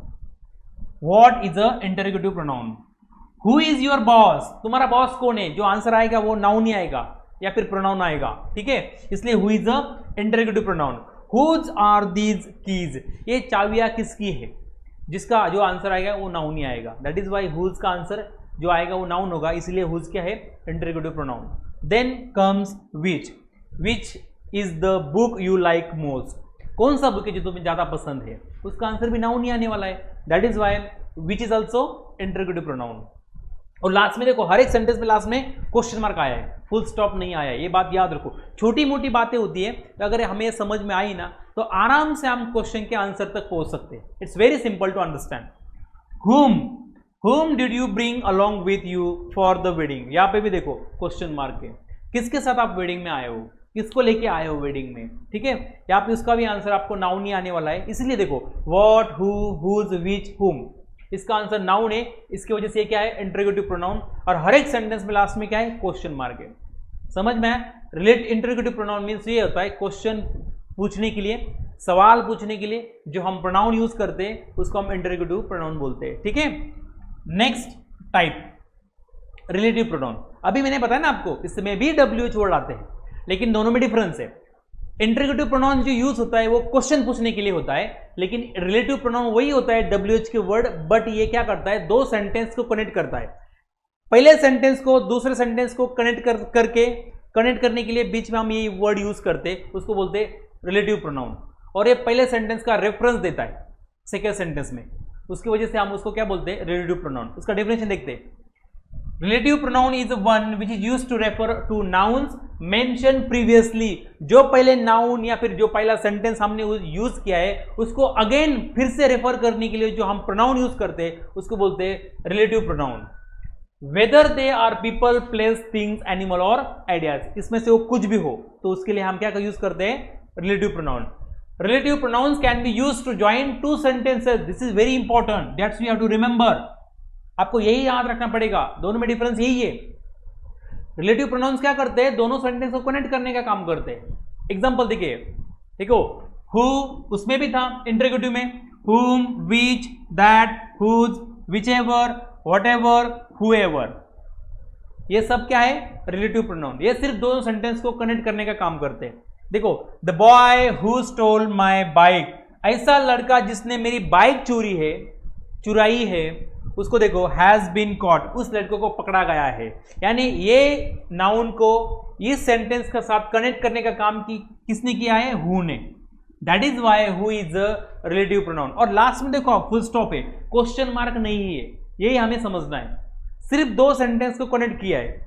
What is a interrogative pronoun. Who is your boss, तुम्हारा बॉस कौन है, जो आंसर आएगा वो नाउन ही आएगा या फिर प्रोनाउन आएगा, ठीक है। इसलिए who is a interrogative pronoun. Whose are these keys, ये चाबियां किसकी है, जिसका जो आंसर आएगा वो नाउन ही आएगा। दैट इज व्हाई हुज का आंसर जो आएगा वो नाउन होगा, इसलिए हुज क्या है, interrogative pronoun. Then comes which, which is the book you like most, कौन सा बुक है जो तुम्हें ज्यादा पसंद है, उसका आंसर भी नाउन ही आने वाला है। That is why which is also interrogative pronoun. और लास्ट में देखो हर एक सेंटेंस में लास्ट में क्वेश्चन मार्क आया है, फुल स्टॉप नहीं आया है, ये बात याद रखो। छोटी मोटी बातें होती है, तो अगर हमें समझ में आई ना तो आराम से हम क्वेश्चन के आंसर तक पहुंच सकते हैं। It's very simple to understand. whom did you bring along with you for the wedding, यहाँ पे भी देखो क्वेश्चन मार्क है, किसके साथ आप वेडिंग में आए हो, किसको लेके आए हो वेडिंग में, ठीक है। यहाँ पे उसका भी आंसर आपको नाउन ही आने वाला है, इसलिए देखो what, who, whose, which, whom, इसका आंसर नाउन है, इसकी वजह से ये क्या है, इंटरोगेटिव प्रोनाउन। और हर एक सेंटेंस में लास्ट में क्या है, क्वेश्चन मार्क है। समझ में आया? इंटरोगेटिव प्रोनाउन मीन्स ये होता है क्वेश्चन पूछने के लिए, सवाल पूछने के लिए जो हम प्रोनाउन यूज करते हैं उसको हम इंटरोगेटिव प्रोनाउन बोलते हैं, ठीक है। Next type relative pronoun. अभी मैंने बताया ना आपको, इसमें भी WH वर्ड आते हैं, लेकिन दोनों में डिफरेंस है। इंटरोगेटिव प्रोनाउन जो यूज होता है वो क्वेश्चन पूछने के लिए होता है, लेकिन रिलेटिव प्रोनाउन वही होता है WH के वर्ड, बट ये क्या करता है, 2 सेंटेंस को कनेक्ट करता है। पहले सेंटेंस को दूसरे सेंटेंस को कनेक्ट करने के लिए बीच में हम ये वर्ड यूज करते, उसको बोलते रिलेटिव प्रोनाउन। और ये पहले सेंटेंस का रेफरेंस देता है सेकेंड सेंटेंस में, उसकी वजह से हम उसको क्या बोलते हैं, रिलेटिव प्रोनाउन। उसका डेफिनेशन देखते हैं। Relative pronoun is one which is used to refer to nouns mention previously, जो पहले नाउन या फिर जो पहला सेंटेंस हमने यूज किया है उसको अगेन फिर से रेफर करने के लिए जो हम प्रोनाउन यूज करते हैं उसको बोलते हैं relative pronoun. Whether they are people, place, things, animal और आइडियाज, इसमें से वो कुछ भी हो तो उसके लिए हम क्या यूज करते हैं, relative pronoun. Relative pronouns can be used to join two sentences, this is very important, that's we have to remember, आपको यही याद रखना पड़ेगा, दोनों में डिफरेंस यही है। रिलेटिव प्रोनाउंस क्या करते हैं, दोनों सेंटेंस को कनेक्ट करने का काम करते हैं। एग्जांपल देखिए, देखो हु उसमें भी था इंटरोगेटिव में, whom, which, that, whose, whichever, whatever, whoever, ये सब क्या है, रिलेटिव प्रोनाउन। ये सिर्फ दो सेंटेंस को कनेक्ट करने का काम करते हैं। देखो the boy who stole my bike, ऐसा लड़का जिसने मेरी बाइक चुराई है, उसको देखो हैज बीन कॉट, उस लड़के को पकड़ा गया है। यानी ये नाउन को इस सेंटेंस के साथ कनेक्ट करने का काम किसने किया है, हु ने, that is why who is a relative pronoun. और लास्ट में देखो फुल स्टॉप है, क्वेश्चन मार्क नहीं है, यही हमें समझना है, सिर्फ दो सेंटेंस को कनेक्ट किया है।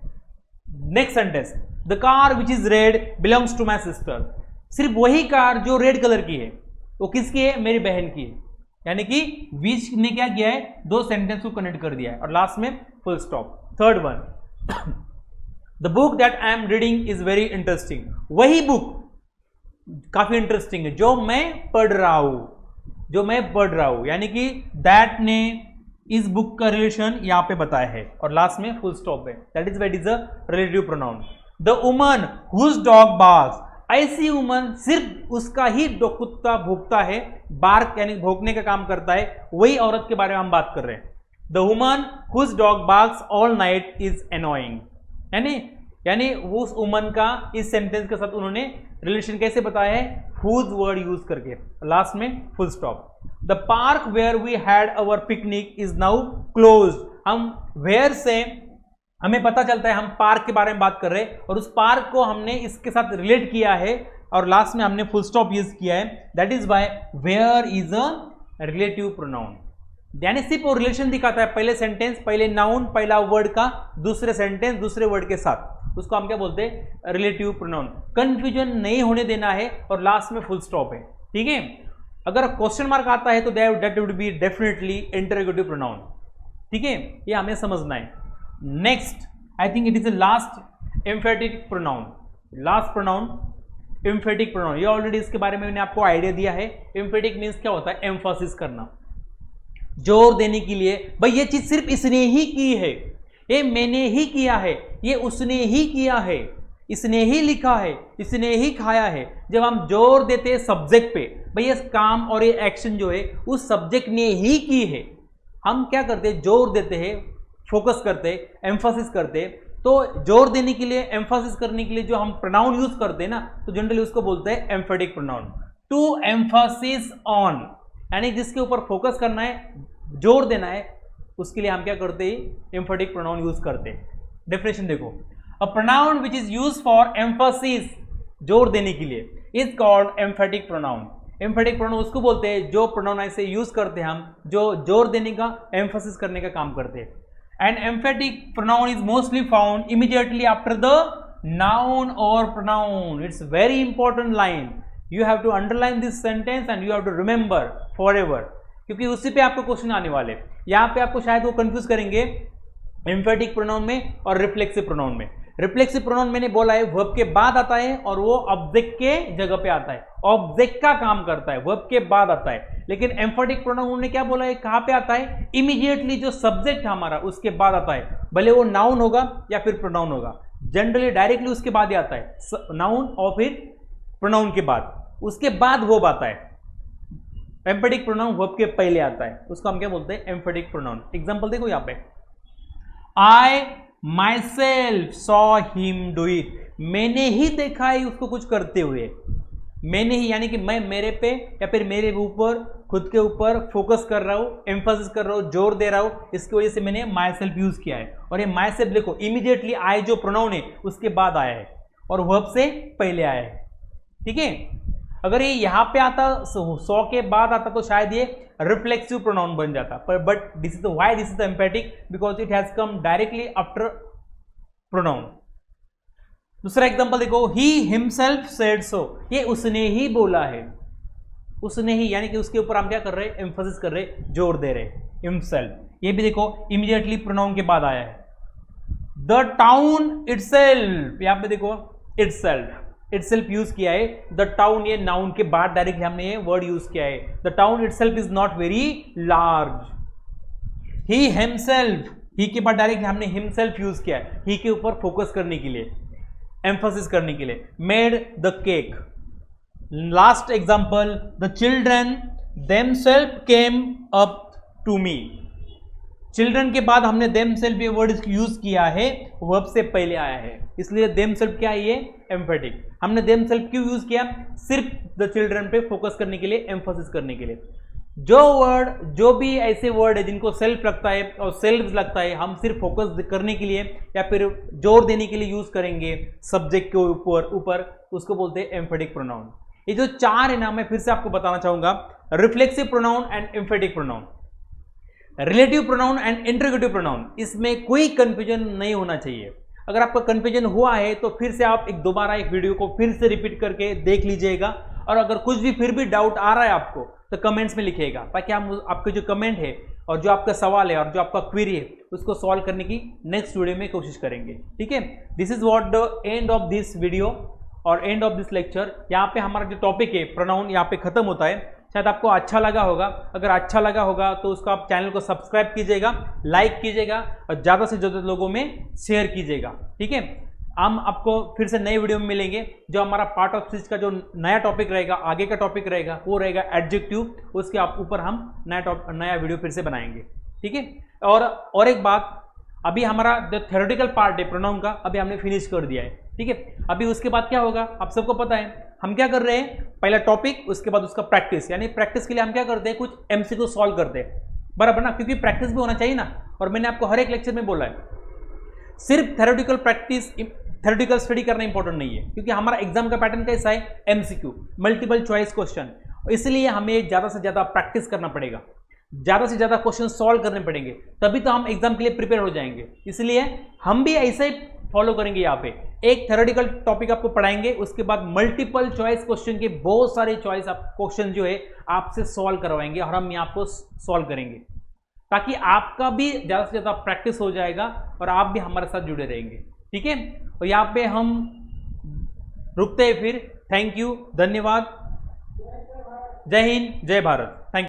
Next sentence, the car which is red belongs to my sister, सिर्फ वही कार जो रेड कलर की है वो किसकी है, मेरी बहन की है। यानी कि विच ने क्या किया है, दो सेंटेंस को कनेक्ट कर दिया है, और लास्ट में full stop. Third one, the book that I am reading is very interesting, वही बुक काफी इंटरेस्टिंग है जो मैं पढ़ रहा हूं, यानी कि दैट ने इस बुक का रिलेशन यहां पे बताया है, और लास्ट में फुल स्टॉप है, that is what is a relative pronoun. The woman whose dog barks, ऐसी वुमन सिर्फ उसका ही कुत्ता भौंकता है, बार्क यानी भौंकने का काम करता है, वही औरत के बारे में हम बात कर रहे हैं। The woman whose dog barks all night is annoying, यानी उस वुमन का इस सेंटेंस के साथ उन्होंने रिलेशन कैसे बताया है, हुज वर्ड यूज करके, लास्ट में full stop. The park where we had our picnic is now closed, हम वेयर से हमें पता चलता है हम पार्क के बारे में बात कर रहे हैं, और उस पार्क को हमने इसके साथ रिलेट किया है, और लास्ट में हमने फुल स्टॉप यूज किया है, that is why where is a relative pronoun. यानी सिर्फ वो रिलेशन दिखाता है, पहले सेंटेंस, पहले नाउन, पहला वर्ड का दूसरे सेंटेंस दूसरे वर्ड के साथ, उसको हम क्या बोलते हैं, रिलेटिव प्रोनाउन। कंफ्यूजन नहीं होने देना है, और लास्ट में फुल स्टॉप है, ठीक है। अगर क्वेश्चन मार्क आता है तो that would be definitely interrogative pronoun, ठीक है, ये हमें समझना है। Next I think it is the last emphatic pronoun, last pronoun emphatic pronoun. ये ऑलरेडी इसके बारे में मैंने आपको आइडिया दिया है। एम्फेटिक मीन्स क्या होता है, एम्फासिस करना, जोर देने के लिए, भाई ये चीज सिर्फ इसने ही की है, ये मैंने ही किया है, ये उसने ही किया है, इसने ही लिखा है, इसने ही खाया है। जब हम जोर देते हैं सब्जेक्ट पे, भाई ये काम और ये एक्शन जो है उस सब्जेक्ट ने ही की है, हम क्या करते हैं, जोर देते हैं, फोकस करते हैं, एम्फासिस करते हैं। तो जोर देने के लिए, एम्फासिस करने के लिए जो हम प्रोनाउन यूज करते हैं ना, तो जनरली उसको बोलते हैं emphatic pronoun. To emphasis on, यानी जिसके ऊपर फोकस करना है, जोर देना है, उसके लिए हम क्या करते हैं, एम्फेटिक प्रोनाउन यूज करते हैं। डेफिनेशन देखो, अ pronoun which is use for Mphasis, जोर देने के लिए, is called emphatic pronoun. Emphatic pronoun उसको बोलते हैं जो प्रोनाउन ऐसे यूज करते हैं हम, जो जोर देने का, एम्फासिस करने का काम करते हैं। And emphatic pronoun is mostly found immediately after the noun और pronoun. It's very important line, you have to underline this sentence and you have to remember forever, क्योंकि उसी पे आपको क्वेश्चन आने वाले। यहाँ पे आपको शायद वो कंफ्यूज करेंगे एम्फेटिक प्रोनाउन में और रिफ्लेक्सिव प्रोनाउन में। रिफ्लेक्सिव प्रोनाउन मैंने बोला है वर्ब के बाद आता है, और वो ऑब्जेक्ट के जगह पे आता है, ऑब्जेक्ट का काम करता है, वर्ब के बाद आता है। लेकिन एम्फेटिक प्रोनाउन उन्होंने क्या बोला है, कहां पे आता है, इमीडिएटली जो सब्जेक्ट हमारा उसके बाद आता है, भले वो नाउन होगा या फिर प्रोनाउन होगा, जनरली डायरेक्टली उसके बाद ही आता है, नाउन और फिर प्रोनाउन के बाद, उसके बाद वर्ब आता है। एम्फेटिक प्रोनाउन वर्ब के पहले आता है, उसको हम क्या बोलते हैं, एम्फेटिक प्रोनाउन। एग्जांपल देखो यहाँ पे, I myself saw him do it, मैंने ही देखा है उसको कुछ करते हुए, मैंने ही, यानी कि मैं मेरे पे या फिर मेरे ऊपर, खुद के ऊपर फोकस कर रहा हूं, एम्फासिस कर रहा हूं, जोर दे रहा हूं, इसकी वजह से मैंने माई सेल्फ यूज किया है। और ये माई सेल्फ देखो, इमीडिएटली आई जो प्रोनाउन है उसके बाद आया है और वर्ब से पहले आया है, ठीक है। अगर ये यहां पे आता, सौ के बाद आता, तो शायद ये रिफ्लेक्सिव प्रोनाउन बन जाता, पर but this is why this is emphatic, because it has come directly after pronoun. दूसरा एग्जांपल देखो, ही हिमसेल्फ सेड सो, ये उसने ही बोला है, उसने ही, यानी कि उसके ऊपर हम क्या कर रहे हैं, एम्फासिस कर रहे हैं, जोर दे रहे हैं, हिमसेल्फ। ये भी देखो इमीडिएटली प्रोनाउन के बाद आया है। द टाउन इटसेल्फ, यहां पे देखो इटसेल्फ यूज किया है। द टाउन, ये नाउन के बाद डायरेक्टली हमने ये वर्ड यूज किया है। The town itself is not very large. He himself, he के बाद डायरेक्टली हमने हिमसेल्फ यूज किया है, ही के ऊपर फोकस करने के लिए, एम्फोसिस करने के लिए। Made the cake. Last example, the children themselves came up to me. Children के बाद हमने देमसेल्फ ये वर्ड यूज किया है, वर्ब से पहले आया है, इसलिए देमसेल्फ क्या है, ये एम्फेटिक। हमने देमसेल्फ क्यों यूज किया, सिर्फ द चिल्ड्रन पे फोकस करने के लिए, एम्फोसिस करने के लिए। जो भी ऐसे वर्ड है जिनको सेल्फ लगता है और सेल्फ लगता है, हम सिर्फ फोकस करने के लिए या फिर जोर देने के लिए यूज करेंगे सब्जेक्ट के ऊपर, उसको बोलते हैं एम्फेटिक प्रोनाउन। ये जो 4 है ना, मैं फिर से आपको बताना चाहूंगा, reflexive pronoun and emphatic pronoun, relative pronoun and interrogative pronoun, इसमें कोई कंफ्यूजन नहीं होना चाहिए। अगर आपका कंफ्यूजन हुआ है तो फिर से आप दोबारा एक वीडियो को फिर से रिपीट करके देख लीजिएगा, और अगर कुछ भी फिर भी डाउट आ रहा है आपको तो कमेंट्स में लिखिएगा, ताकि हम आपके जो कमेंट है और जो आपका सवाल है और जो आपका क्वेरी है उसको सॉल्व करने की नेक्स्ट वीडियो में कोशिश करेंगे। ठीक है, this is what the end of this video और एंड ऑफ दिस लेक्चर। यहाँ पे हमारा जो टॉपिक है प्रोनाउन यहाँ पे खत्म होता है। शायद आपको अच्छा लगा होगा, अगर अच्छा लगा होगा तो उसको आप चैनल को सब्सक्राइब कीजिएगा, लाइक कीजिएगा और ज़्यादा से ज़्यादा लोगों में शेयर कीजिएगा। ठीक है, हम आपको फिर से नए वीडियो में मिलेंगे। जो हमारा पार्ट ऑफ स्पीच का जो नया टॉपिक रहेगा, आगे का टॉपिक रहेगा, वो रहेगा एडजेक्टिव, उसके ऊपर हम नया वीडियो फिर से बनाएंगे। ठीक है, और एक बात, अभी हमारा जो थ्योरेटिकल पार्ट है प्रोनाउन का, अभी हमने फिनिश कर दिया है। ठीक है, अभी उसके बाद क्या होगा आप सबको पता है, हम क्या कर रहे हैं, पहला टॉपिक, उसके बाद उसका प्रैक्टिस, यानी प्रैक्टिस के लिए हम क्या करते हैं, कुछ एमसीक्यू सॉल्व करते हैं, बराबर ना, क्योंकि प्रैक्टिस भी होना चाहिए ना। और मैंने आपको हर एक लेक्चर में बोला है, सिर्फ थ्योरेटिकल प्रैक्टिस, थ्योरेटिकल स्टडी करना इंपॉर्टेंट नहीं है, क्योंकि हमारा एग्जाम का पैटर्न कैसा है, एमसीक्यू, मल्टीपल चॉइस क्वेश्चन, इसलिए हमें ज़्यादा से ज़्यादा प्रैक्टिस करना पड़ेगा, ज़्यादा से ज़्यादा क्वेश्चन सॉल्व करने पड़ेंगे, तभी तो हम एग्जाम के लिए प्रिपेयर हो जाएंगे। इसलिए हम भी ऐसे ही फॉलो करेंगे। यहाँ पे एक थ्योरेटिकल टॉपिक आपको पढ़ाएंगे, उसके बाद मल्टीपल चॉइस क्वेश्चन के बहुत सारे चॉइस क्वेश्चन जो है आपसे सॉल्व करवाएंगे और हम यहाँ को सॉल्व करेंगे, ताकि आपका भी ज़्यादा से ज़्यादा प्रैक्टिस हो जाएगा और आप भी हमारे साथ जुड़े रहेंगे। ठीक है, और यहाँ पे हम रुकते हैं फिर। थैंक यू, धन्यवाद, जय हिंद, जय भारत, थैंक यू।